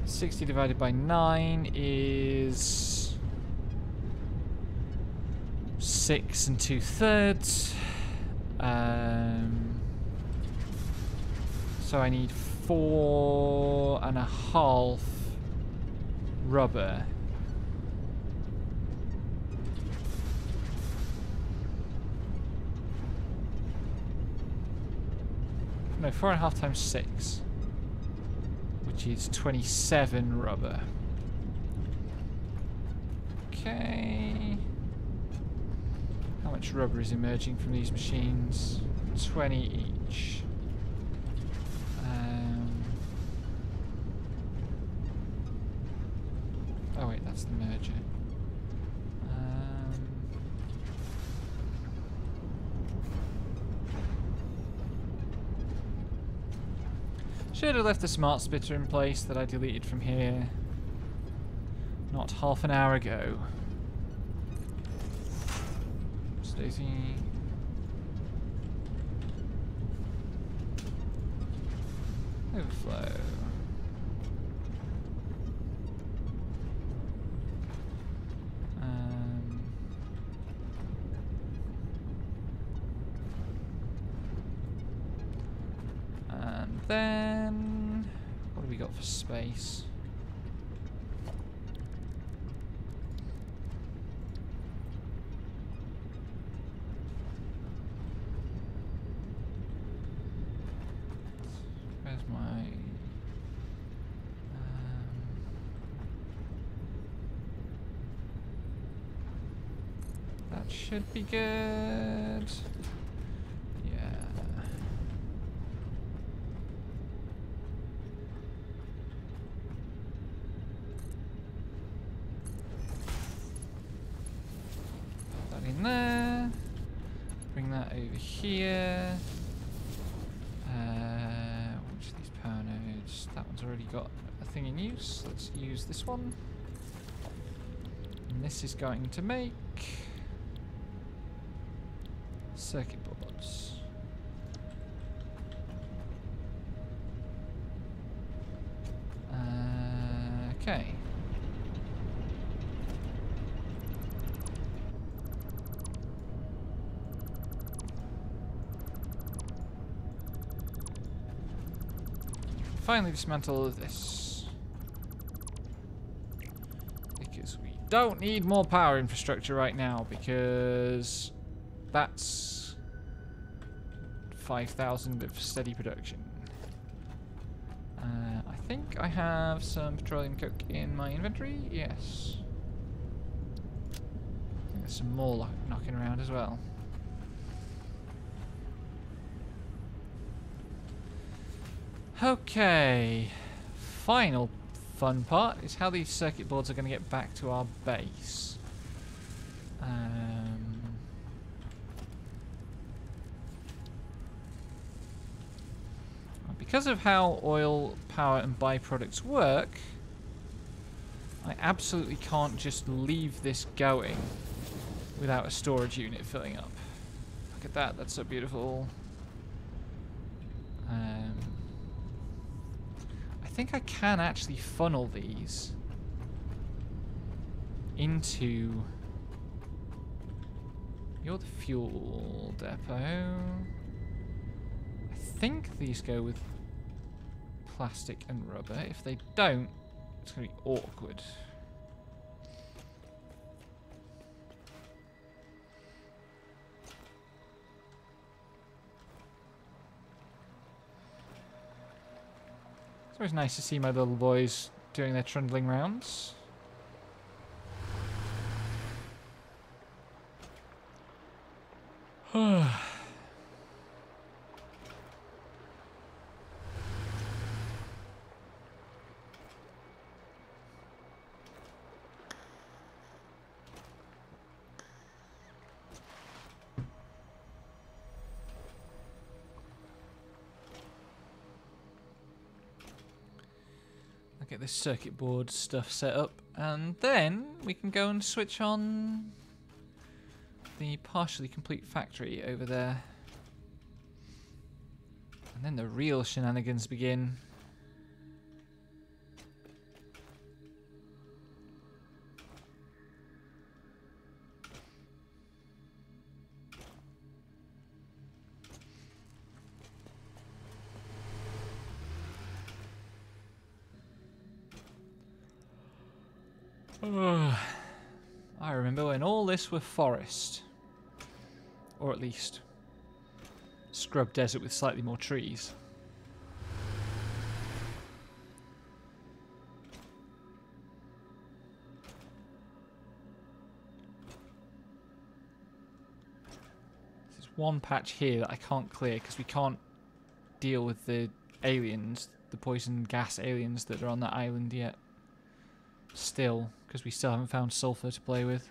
60 divided by 9 is 6 2/3. So I need 4.5 rubber. No, 4.5 times 6. Which is 27 rubber. Okay. How much rubber is emerging from these machines? 20 each. Oh wait, that's the merger. Should have left the smart splitter in place that I deleted from here not half an hour ago. Daisy. Overflow. And then what do we got for space? Where's my that should be good. Yeah. Put that in there. Bring that over here. Which of these power nodes? That one's already got a thing in use. Let's use this one. And this is going to make circuit boards. Okay. Finally dismantle all of this. Because we don't need more power infrastructure right now, because that's 5,000 of steady production. I think I have some petroleum coke in my inventory. Yes. I think there's some more knocking around as well. Okay. Final fun part is how these circuit boards are going to get back to our base. Because of how oil, power and byproducts work, I absolutely can't just leave this going without a storage unit filling up. Look at that, that's so beautiful. I think I can actually funnel these into... You're the fuel depot. I think these go with plastic and rubber. If they don't, it's going to be awkward. It's always nice to see my little boys doing their trundling rounds. Get this circuit board stuff set up, and then we can go and switch on the partially complete factory over there. And then the real shenanigans begin. I remember when all this were forest. Or at least scrub desert with slightly more trees. There's one patch here that I can't clear because we can't deal with the aliens, the poison gas aliens that are on that island yet. Still, because we still haven't found sulfur to play with.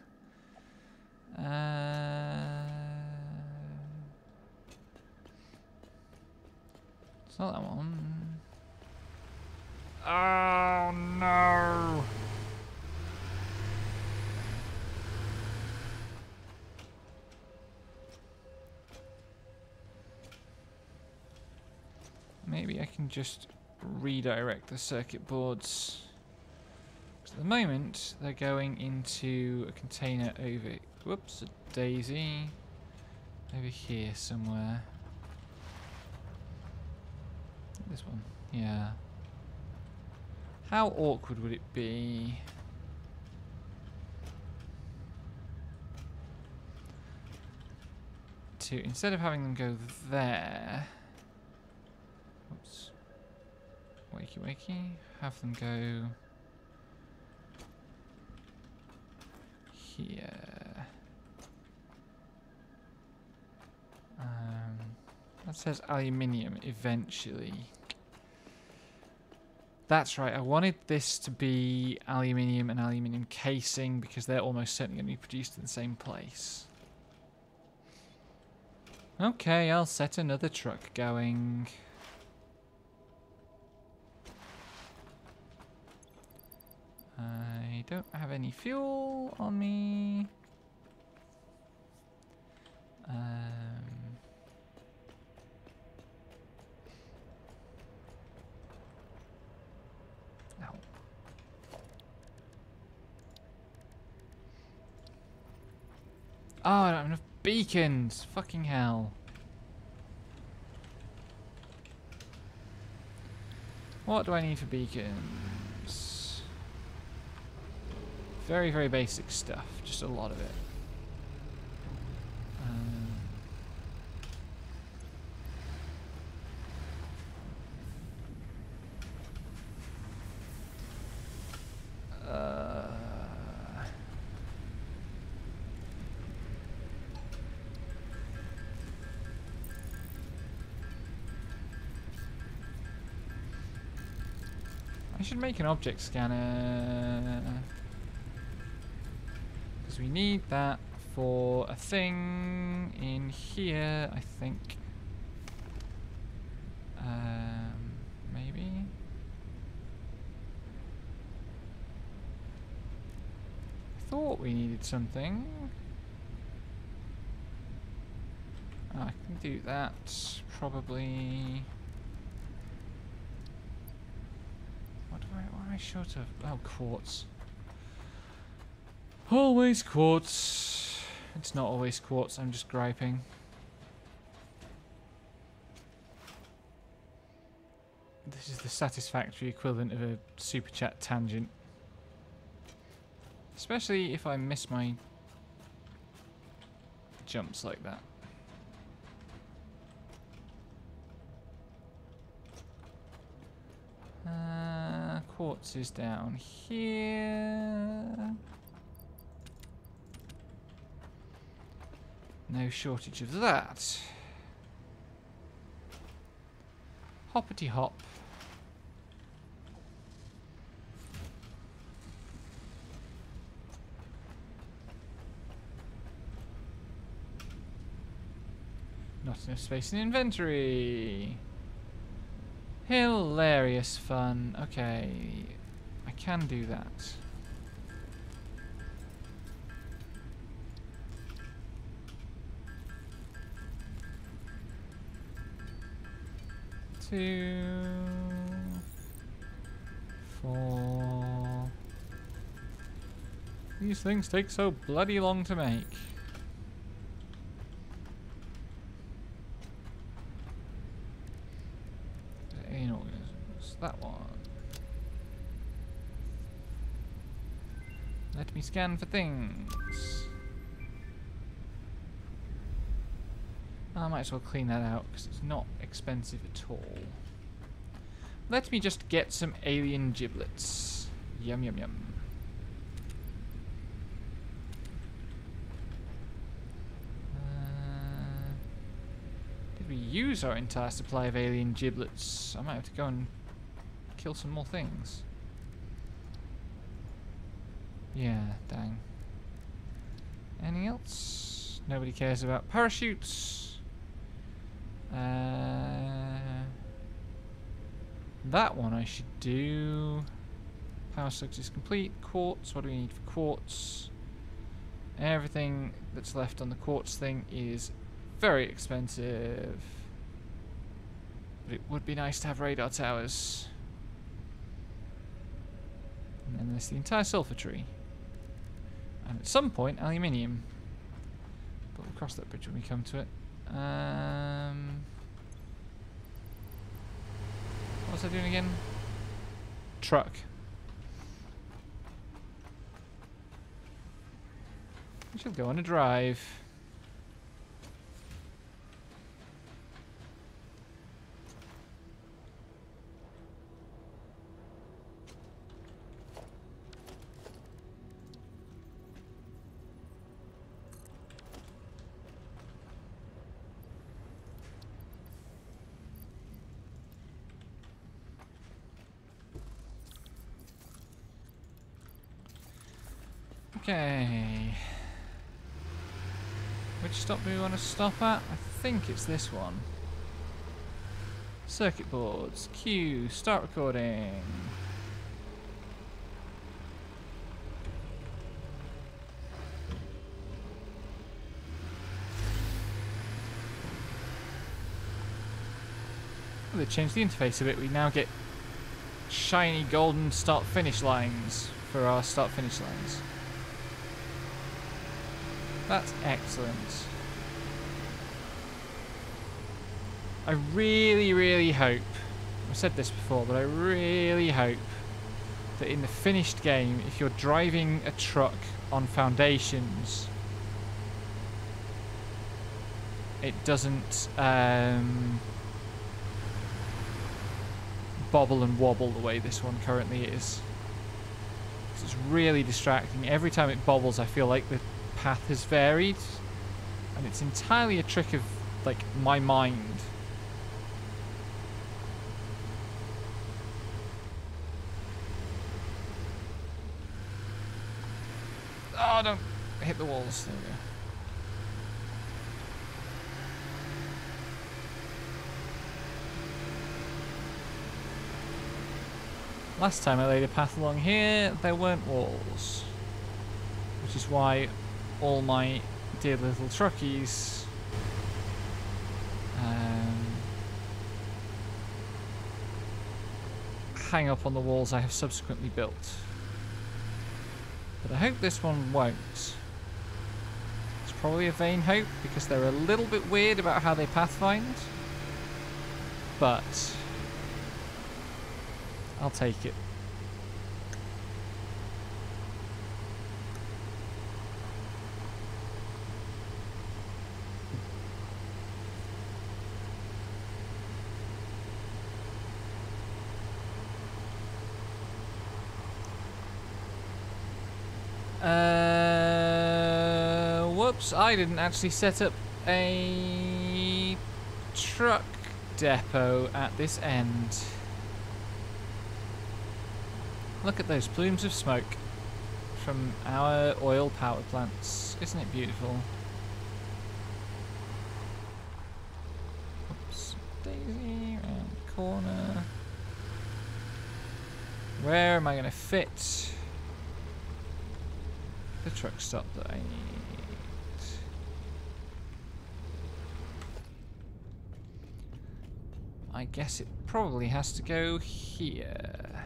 It's not that one. Oh no! maybe I can just redirect the circuit boards. 'Cause at the moment, they're going into a container over... Whoops, a daisy. Over here somewhere. This one, yeah. How awkward would it be? To, instead of having them go there... Oops. Wakey wakey. Have them go... here. That says aluminium eventually. That's right, I wanted this to be aluminium and aluminium casing because they're almost certainly going to be produced in the same place. Okay, I'll set another truck going. I don't have any fuel on me. Ow. Oh, I don't have enough beacons. Fucking hell. What do I need for beacons? Very, very basic stuff. Just a lot of it. I should make an object scanner. Because we need that for a thing in here, I think. Maybe? I thought we needed something. Oh, I can do that, probably. What am I short of? Oh, quartz. Always quartz. It's not always quartz, I'm just griping. This is the Satisfactory equivalent of a super chat tangent. Especially if I miss my jumps like that. Quartz is down here. No shortage of that. Hoppity hop. Not enough space in inventory. Hilarious fun. Okay, I can do that. Two, 4. These things take so bloody long to make. That one. Let me scan for things. I might as well clean that out because it's not expensive at all. Let me just get some alien giblets. Yum yum yum. Did we use our entire supply of alien giblets? I might have to go and kill some more things. Yeah, dang. Anything else? Nobody cares about parachutes. That one I should do. Power slugs is complete. Quartz, what do we need for quartz? Everything that's left on the quartz thing is very expensive. But it would be nice to have radar towers. And then there's the entire sulfur tree. And at some point, aluminium. But we'll cross that bridge when we come to it. What was I doing again? Truck. We shall go on a drive. Okay. Which stop do we want to stop at? I think it's this one. Circuit boards. Cue. Start recording. Oh, they changed the interface a bit. We now get shiny golden start-finish lines for our start-finish lines. That's excellent. I really, really hope, I've said this before, but I really hope that in the finished game, if you're driving a truck on foundations, it doesn't bobble and wobble the way this one currently is. 'Cause it's really distracting. Every time it bobbles, I feel like the path has varied, and it's entirely a trick of like my mind. Oh, don't hit the walls. There we go. Last time I laid a path along here, there weren't walls, which is why all my dear little truckies hang up on the walls I have subsequently built. But I hope this one won't. It's probably a vain hope because they're a little bit weird about how they pathfind, but I'll take it. Whoops, I didn't actually set up a truck depot at this end. Look at those plumes of smoke from our oil power plants. Isn't it beautiful? Oops, daisy, around the corner. Where am I going to fit the truck stop that I need? I guess it probably has to go here.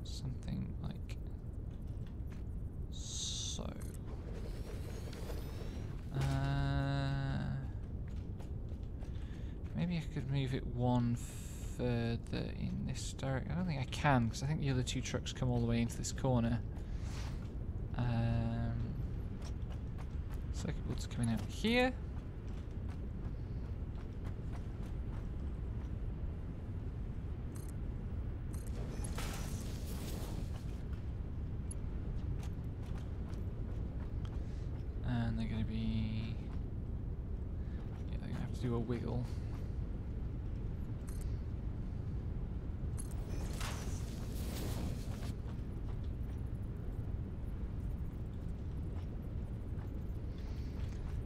Something like so. Maybe I could move it one further in this direction. I don't think I can, because I think the other two trucks come all the way into this corner. Circuit boards coming out here. And they're going to be... yeah, they're going to have to do a wiggle.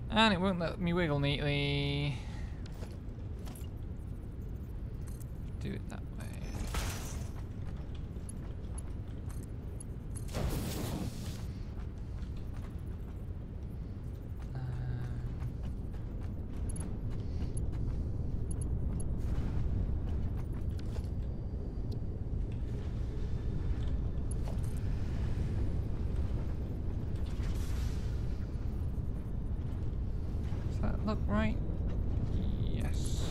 And it won't let me wiggle neatly. Do it that way. look right? Yes.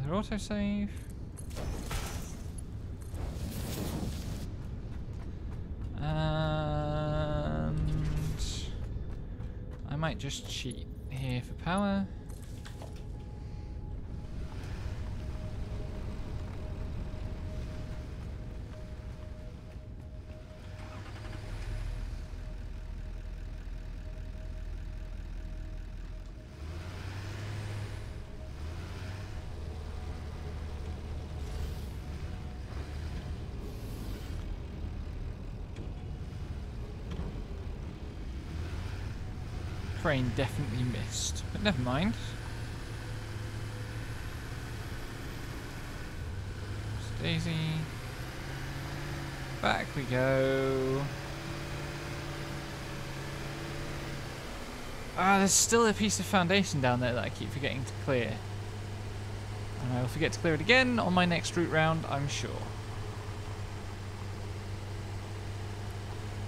Another autosave. And I might just cheat here for power. Crane definitely missed, but never mind. Daisy. Back we go. Ah, there's still a piece of foundation down there that I keep forgetting to clear. And I will forget to clear it again on my next route round, I'm sure.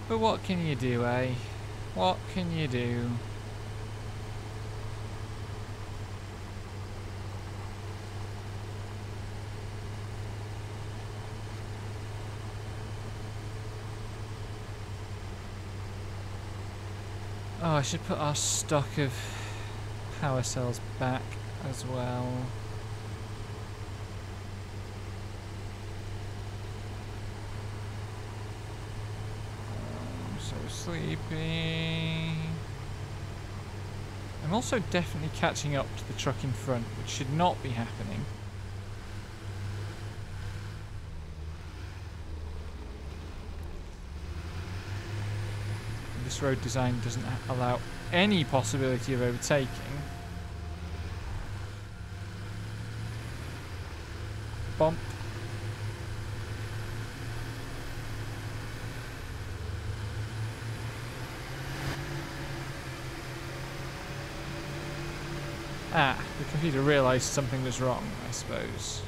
But what can you do, eh? What can you do? Oh, I should put our stock of power cells back as well. I'm so sleepy. I'm also definitely catching up to the truck in front, which should not be happening. This road design doesn't allow any possibility of overtaking. Bump. Ah, the computer realised something was wrong, I suppose.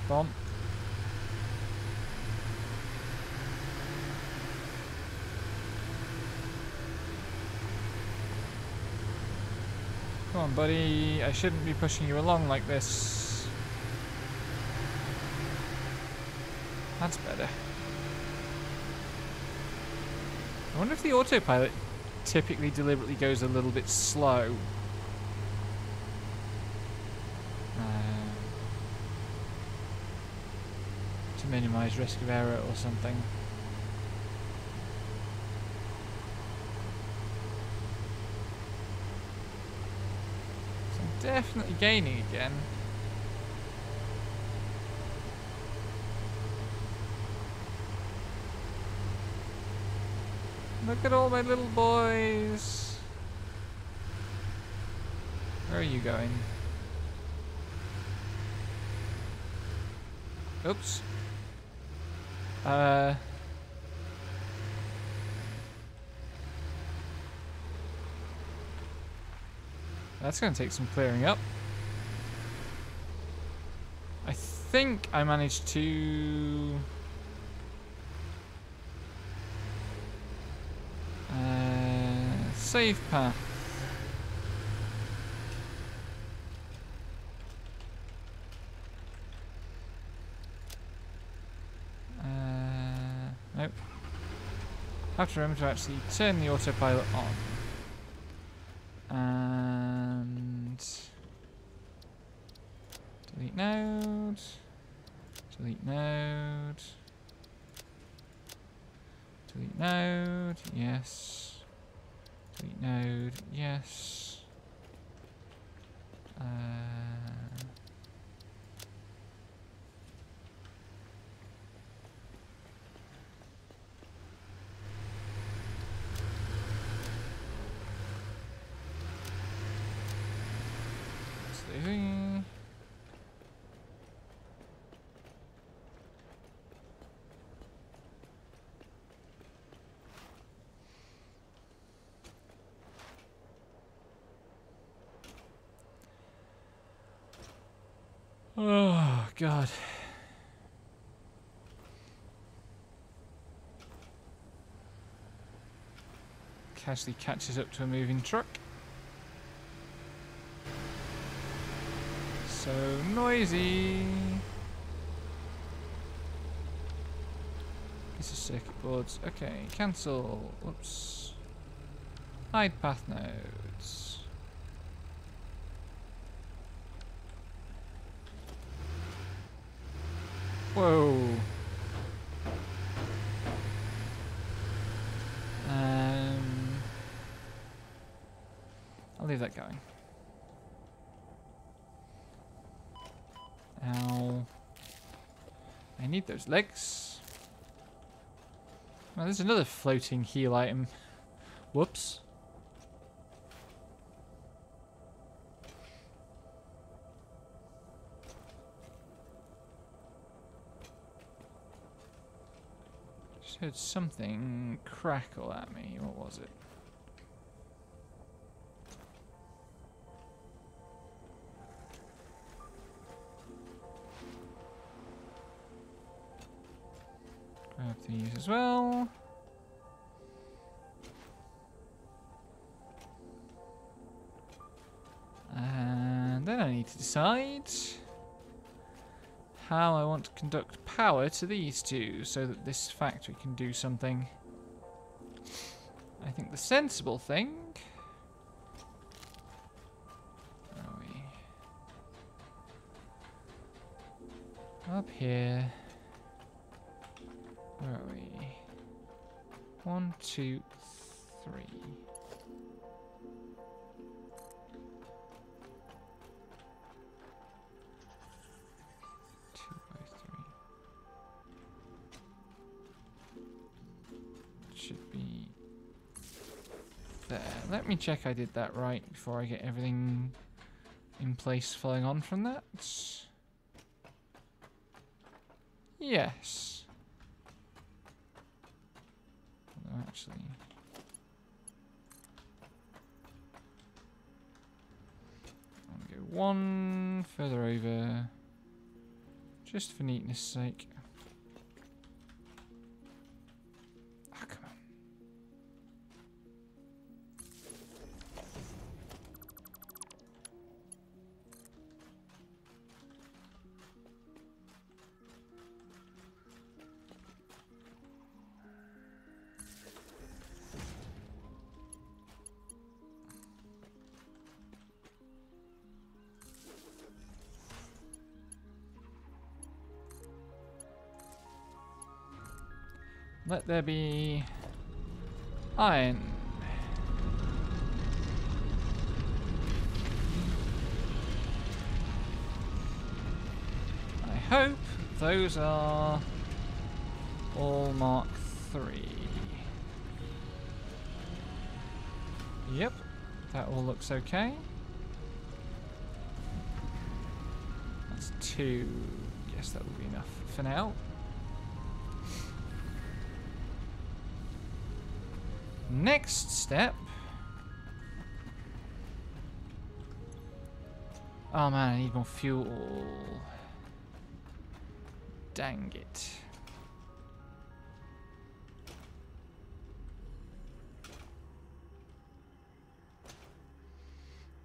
Bump. Come on, buddy. I shouldn't be pushing you along like this. That's better. I wonder if the autopilot typically deliberately goes a little bit slow. To minimize risk of error or something. Definitely gaining again. Look at all my little boys. Where are you going? Oops. That's going to take some clearing up. I think I managed to... save path. Nope. Have to remember to actually turn the autopilot on. And delete node, delete node, delete node, yes, delete node, yes. Oh, God. Casually catches up to a moving truck. So noisy. Piece of circuit boards. Okay, cancel. Whoops. Hide path nodes. Whoa. I'll leave that going. Ow. I need those legs. Well, there's another floating heal item. Whoops. Just heard something crackle at me. What was it? Grab these as well. And then I need to decide how I want to conduct power to these two so that this factory can do something. I think the sensible thing... Where are we? Up here. Where are we? 1, 2, 3. 2 by 3. Should be there. Let me check I did that right before I get everything in place following on from that. Yes. Actually, I'm gonna go one further over, just for neatness' sake. Ah, come on. Let there be iron. I hope those are all Mark III. Yep, that all looks okay. That's 2. Yes, that will be enough for now. Next step. Oh man, I need more fuel. Dang it.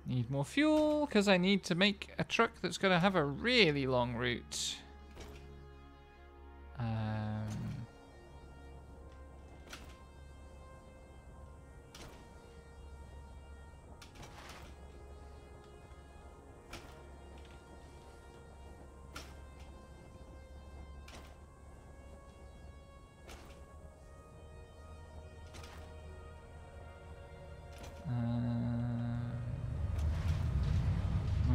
Need more fuel because I need to make a truck that's going to have a really long route.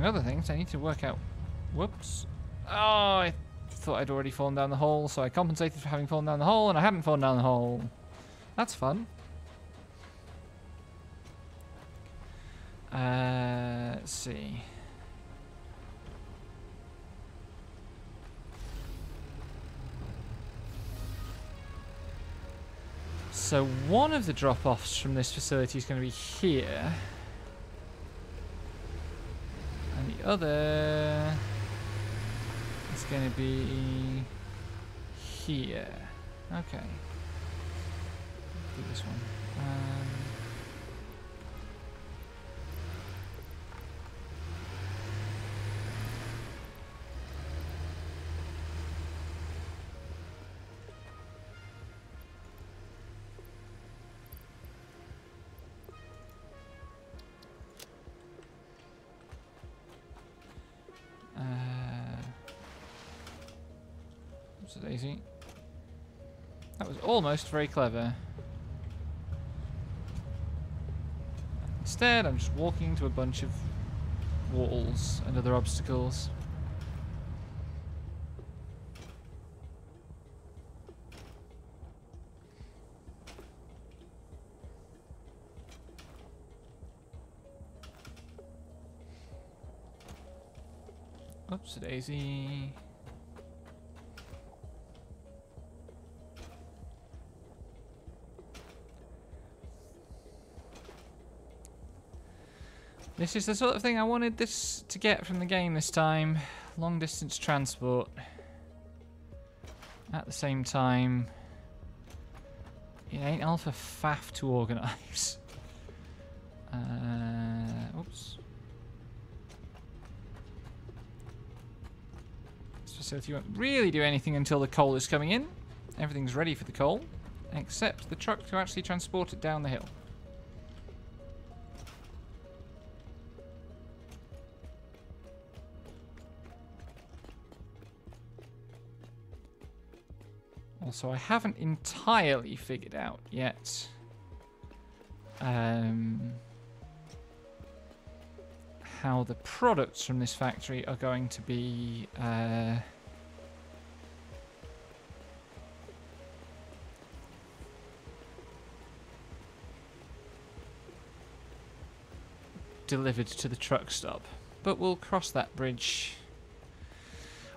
Other things I need to work out. Whoops. Oh, I thought I'd already fallen down the hole, so I compensated for having fallen down the hole, and I haven't fallen down the hole. That's fun. Let's see. So one of the drop-offs from this facility is going to be here. And the other It's going to be here. Okay. Do this one. Daisy. That was almost very clever. Instead, I'm just walking to a bunch of walls and other obstacles. Oops, Daisy. This is the sort of thing I wanted this to get from the game this time. Long distance transport. At the same time, it ain't alpha faff to organise. Oops. This facility won't really do anything until the coal is coming in. Everything's ready for the coal, except the truck to actually transport it down the hill. Also, I haven't entirely figured out yet how the products from this factory are going to be delivered to the truck stop. But we'll cross that bridge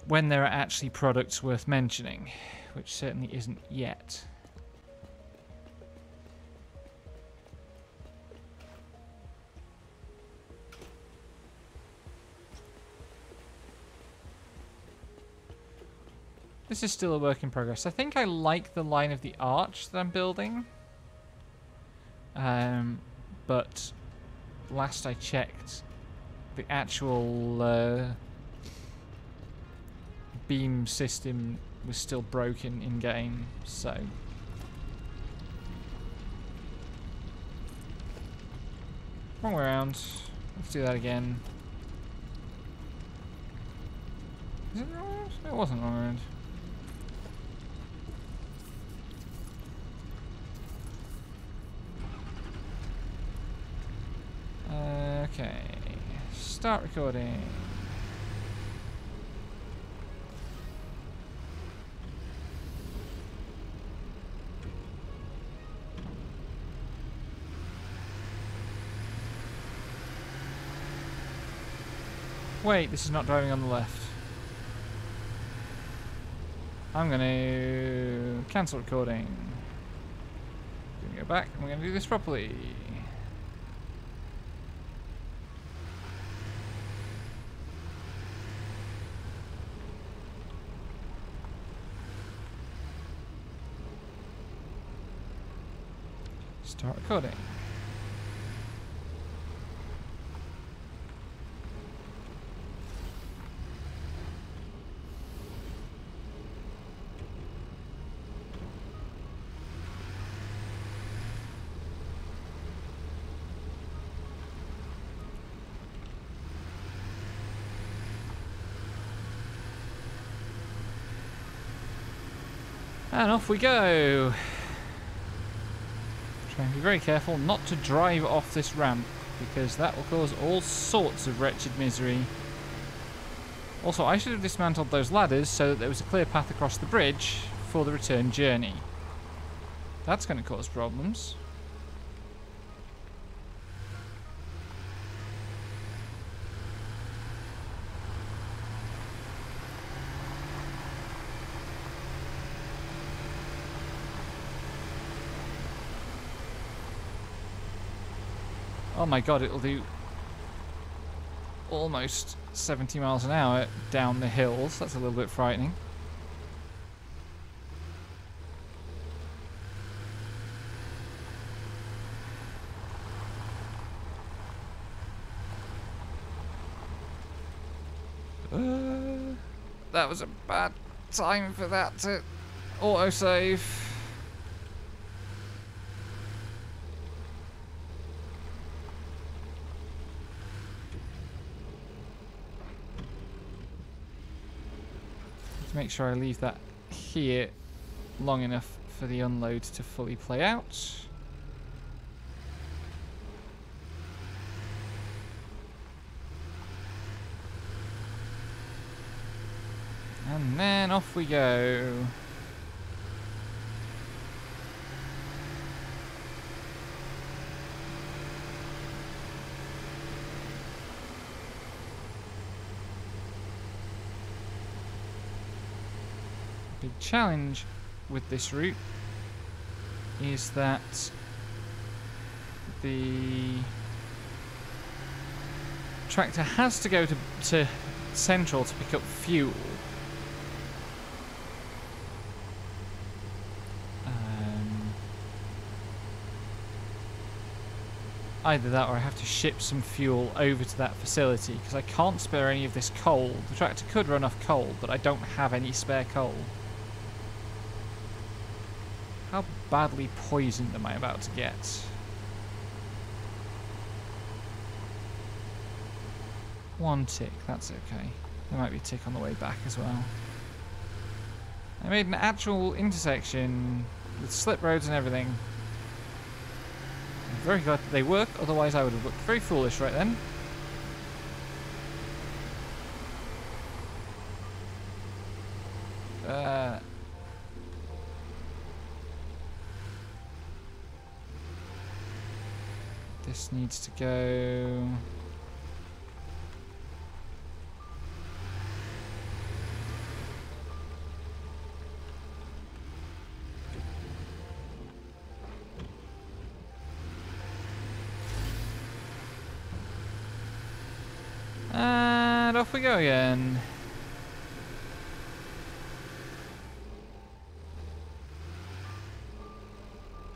when there are actually products worth mentioning, which certainly isn't yet. This is still a work in progress. I think I like the line of the arch that I'm building. But last I checked, the actual beam system was still broken in game, so wrong way around. Let's do that again. Is it wrong around? No, it wasn't wrong around. Okay, start recording. Wait, this is not driving on the left. I'm going to cancel recording. We're going to go back and we're going to do this properly. Start recording. And off we go. Try and be very careful not to drive off this ramp, because that will cause all sorts of wretched misery. Also, I should have dismantled those ladders so that there was a clear path across the bridge for the return journey. That's going to cause problems. Oh my god, it'll do almost 70 miles an hour down the hills. That's a little bit frightening. That was a bad time for that to autosave. Let's make sure I leave that here long enough for the unload to fully play out. And then off we go. Big challenge with this route is that the tractor has to go to Central to pick up fuel. Either that or I have to ship some fuel over to that facility because I can't spare any of this coal. The tractor could run off coal, but I don't have any spare coal. How badly poisoned am I about to get? One tick, that's okay. There might be a tick on the way back as well. I made an actual intersection with slip roads and everything. I'm very glad that they work, otherwise I would have looked very foolish right then. This needs to go... And off we go again.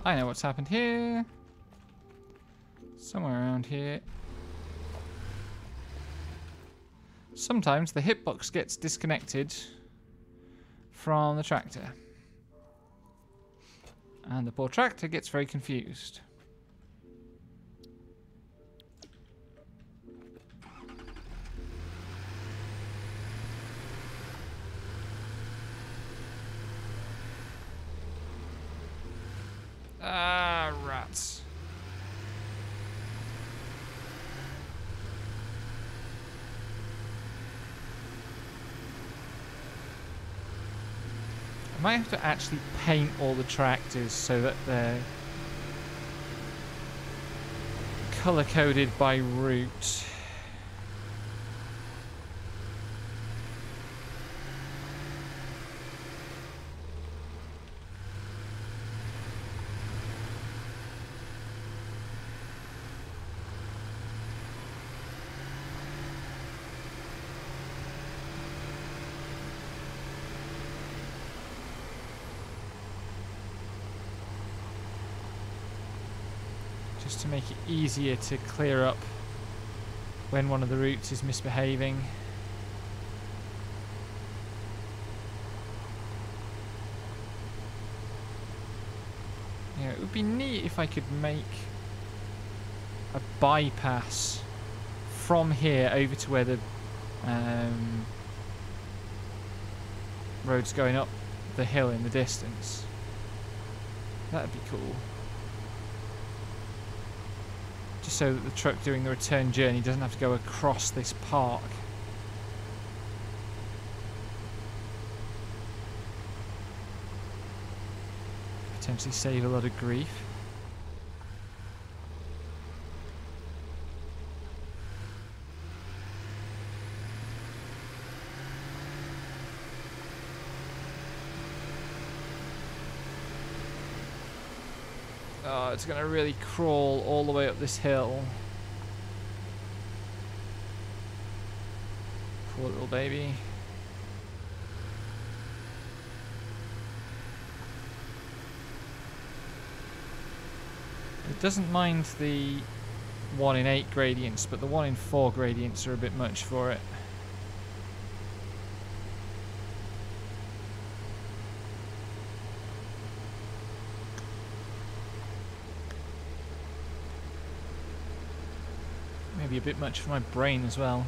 I know what's happened here. Somewhere around here. Sometimes the hitbox gets disconnected from the tractor. And the poor tractor gets very confused. Ah, rats. I might have to actually paint all the tractors so that they're color-coded by route. Just to make it easier to clear up when one of the routes is misbehaving. Yeah, it would be neat if I could make a bypass from here over to where the road's going up the hill in the distance. That'd be cool. Just so that the truck doing the return journey doesn't have to go across this park. Potentially save a lot of grief. Oh, it's going to really crawl all the way up this hill. Poor little baby. It doesn't mind the 1 in 8 gradients, but the 1 in 4 gradients are a bit much for it. Maybe a bit much for my brain as well.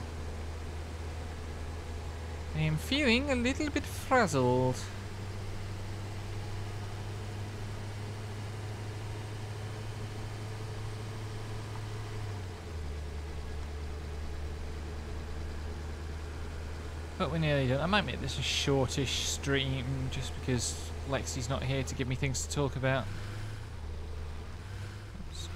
I am feeling a little bit frazzled. But we're nearly done. I might make this a shortish stream just because Lexi's not here to give me things to talk about. Oops.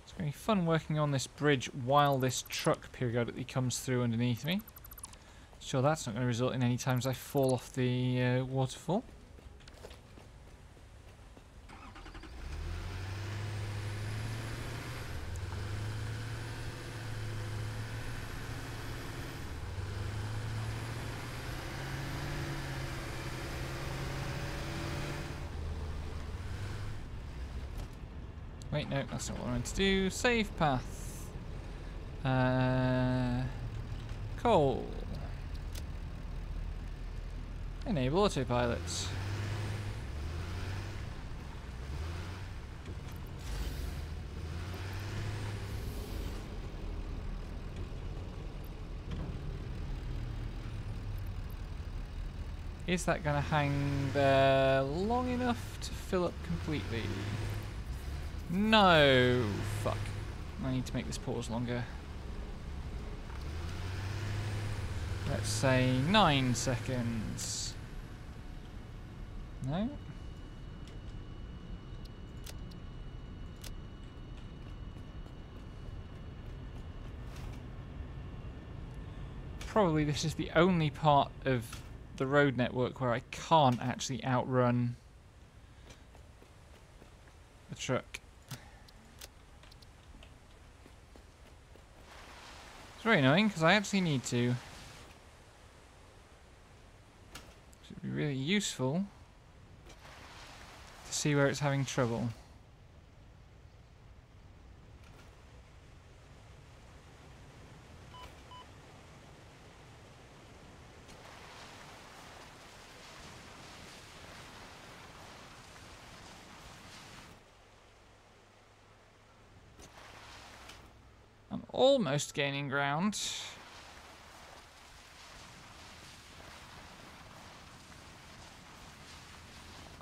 It's going to be fun working on this bridge while this truck periodically comes through underneath me. Sure, that's not going to result in any times I fall off the waterfall. Wait, no, that's not what I meant to do. Save path. Coal. Enable autopilot. Is that going to hang there long enough to fill up completely? No! Fuck. I need to make this pause longer. Let's say 9 seconds. No? Probably this is the only part of the road network where I can't actually outrun the truck. It's very annoying because I actually need to. It would be really useful to see where it's having trouble. I'm almost gaining ground.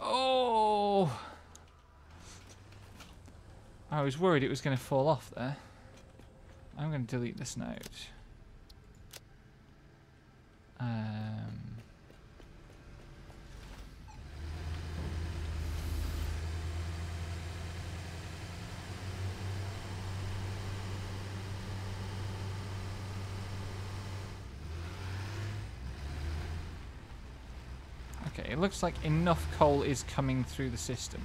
Oh! I was worried it was going to fall off there. I'm going to delete this note. Okay, it looks like enough coal is coming through the system.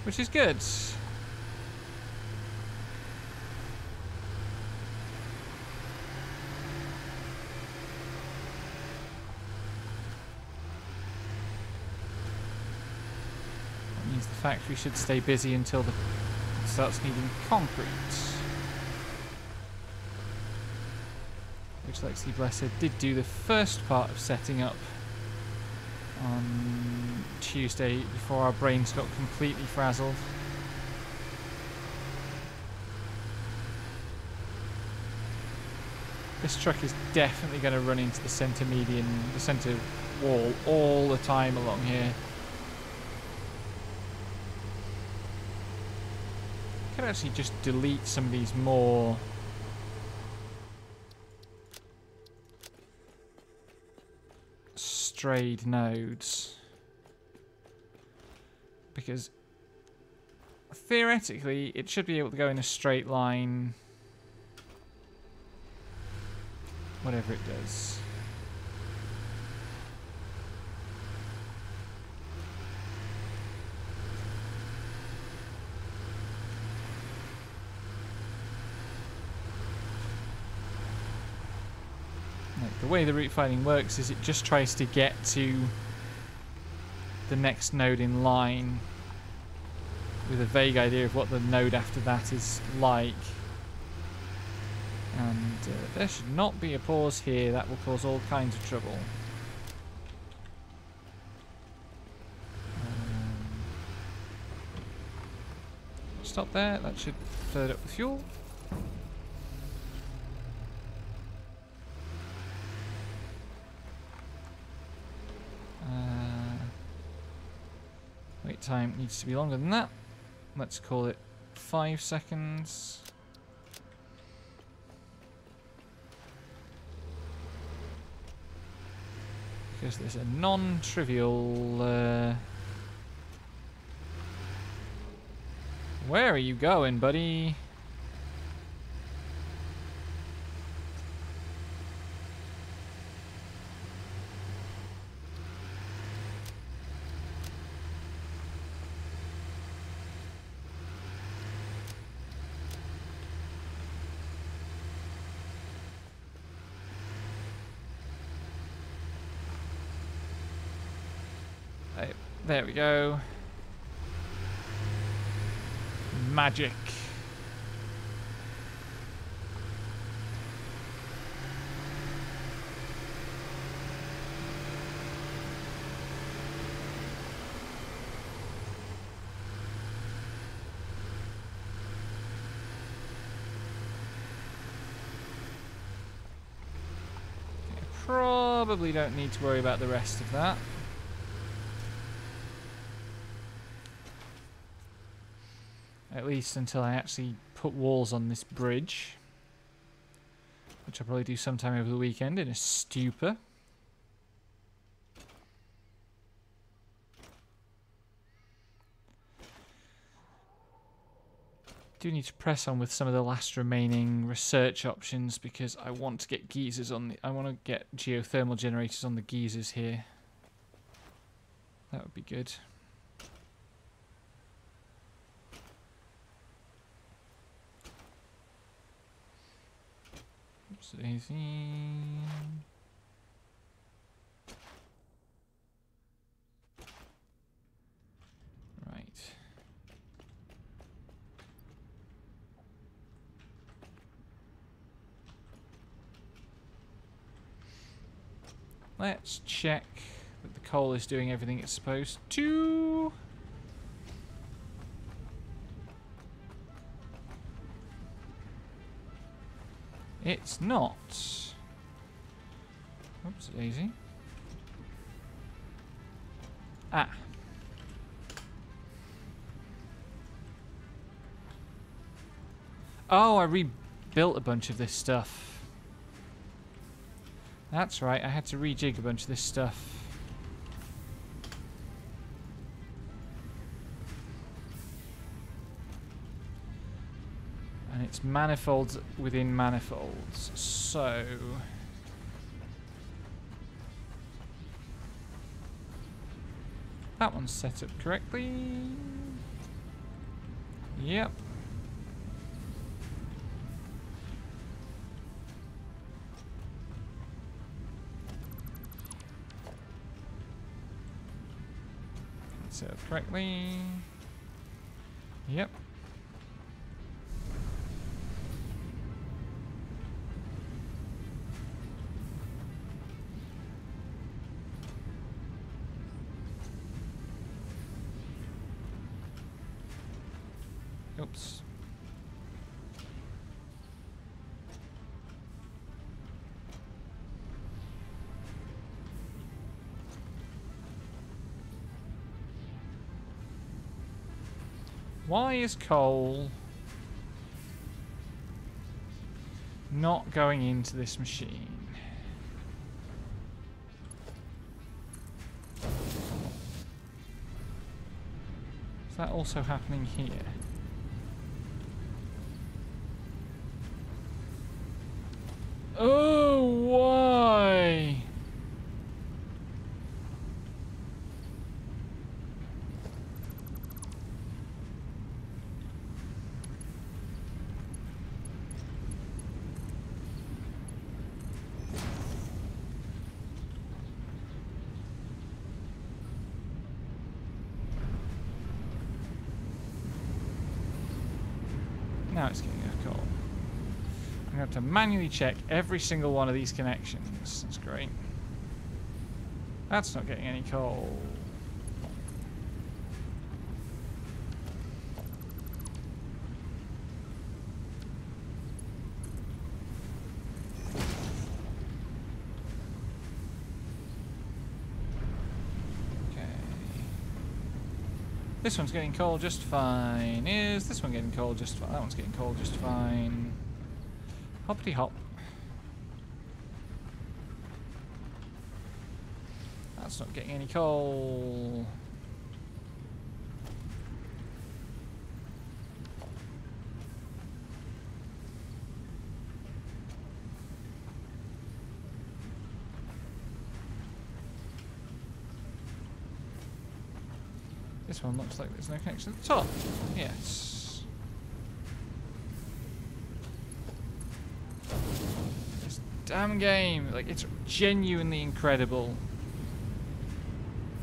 Which is good. That means the factory should stay busy until it starts needing concrete. Which, Lexi Blessed did do the first part of setting up on Tuesday before our brains got completely frazzled. This truck is definitely going to run into the centre median, the centre wall all the time along here. Could actually just delete some of these more strayed nodes, because theoretically it should be able to go in a straight line whatever it does. Like, the way the route finding works is it just tries to get to the next node in line with a vague idea of what the node after that is like. And there should not be a pause here. That will cause all kinds of trouble. Stop there. That should fill it up with fuel. Wait time needs to be longer than that. Let's call it 5 seconds. Because there's a non-trivial... Where are you going, buddy? There we go. Magic. Probably don't need to worry about the rest of that. At least until I actually put walls on this bridge. Which I'll probably do sometime over the weekend in a stupor. Do need to press on with some of the last remaining research options because I want to get geysers on the... I want to get geothermal generators on the geysers here. That would be good. Oops, easy. Right. Let's check that the coal is doing everything it's supposed to. It's not. Oops, easy. Ah. Oh, I rebuilt a bunch of this stuff. That's right, I had to rejig a bunch of this stuff. And it's manifolds within manifolds, so... That one's set up correctly. Yep. Set up correctly. Yep. Oops. Why is coal not going into this machine? Is that also happening here? Oh, Now it's getting a coal. I'm going to have to manually check every single one of these connections. That's great. That's not getting any coal. Okay. This one's getting coal just fine. Is this one getting coal just fine? That one's getting coal just fine. Hoppity hop. That's not getting any coal. This one looks like there's no connection at the top. Yes. Damn game, like, it's genuinely incredible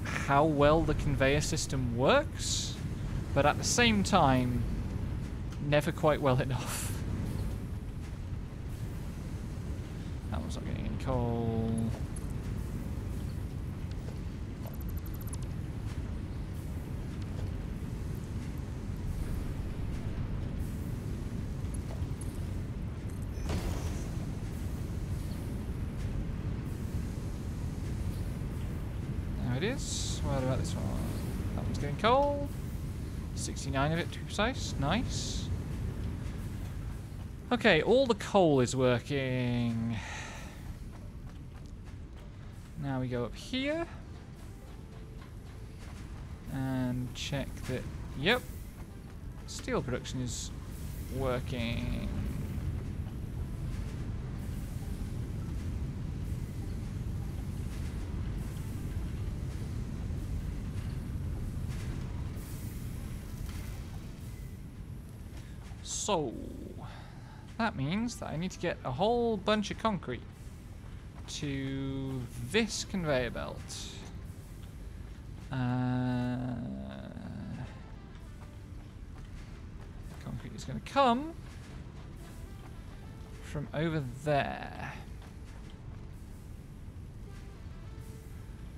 how well the conveyor system works, but at the same time never quite well enough. That one's not getting any coal. It is. What about this one? That one's getting coal. 69 of it, to be precise. Nice. Okay, all the coal is working. Now we go up here and check that. Yep, steel production is working. So, that means that I need to get a whole bunch of concrete to this conveyor belt. Concrete is going to come from over there.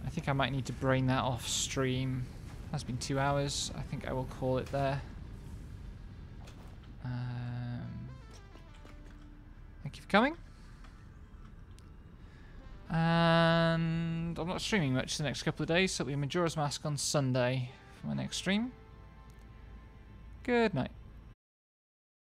I think I might need to brain that off stream. That's been 2 hours. I think I will call it there. Thank you for coming. And I'm not streaming much the next couple of days, so it'll be a Majora's Mask on Sunday for my next stream. Good night.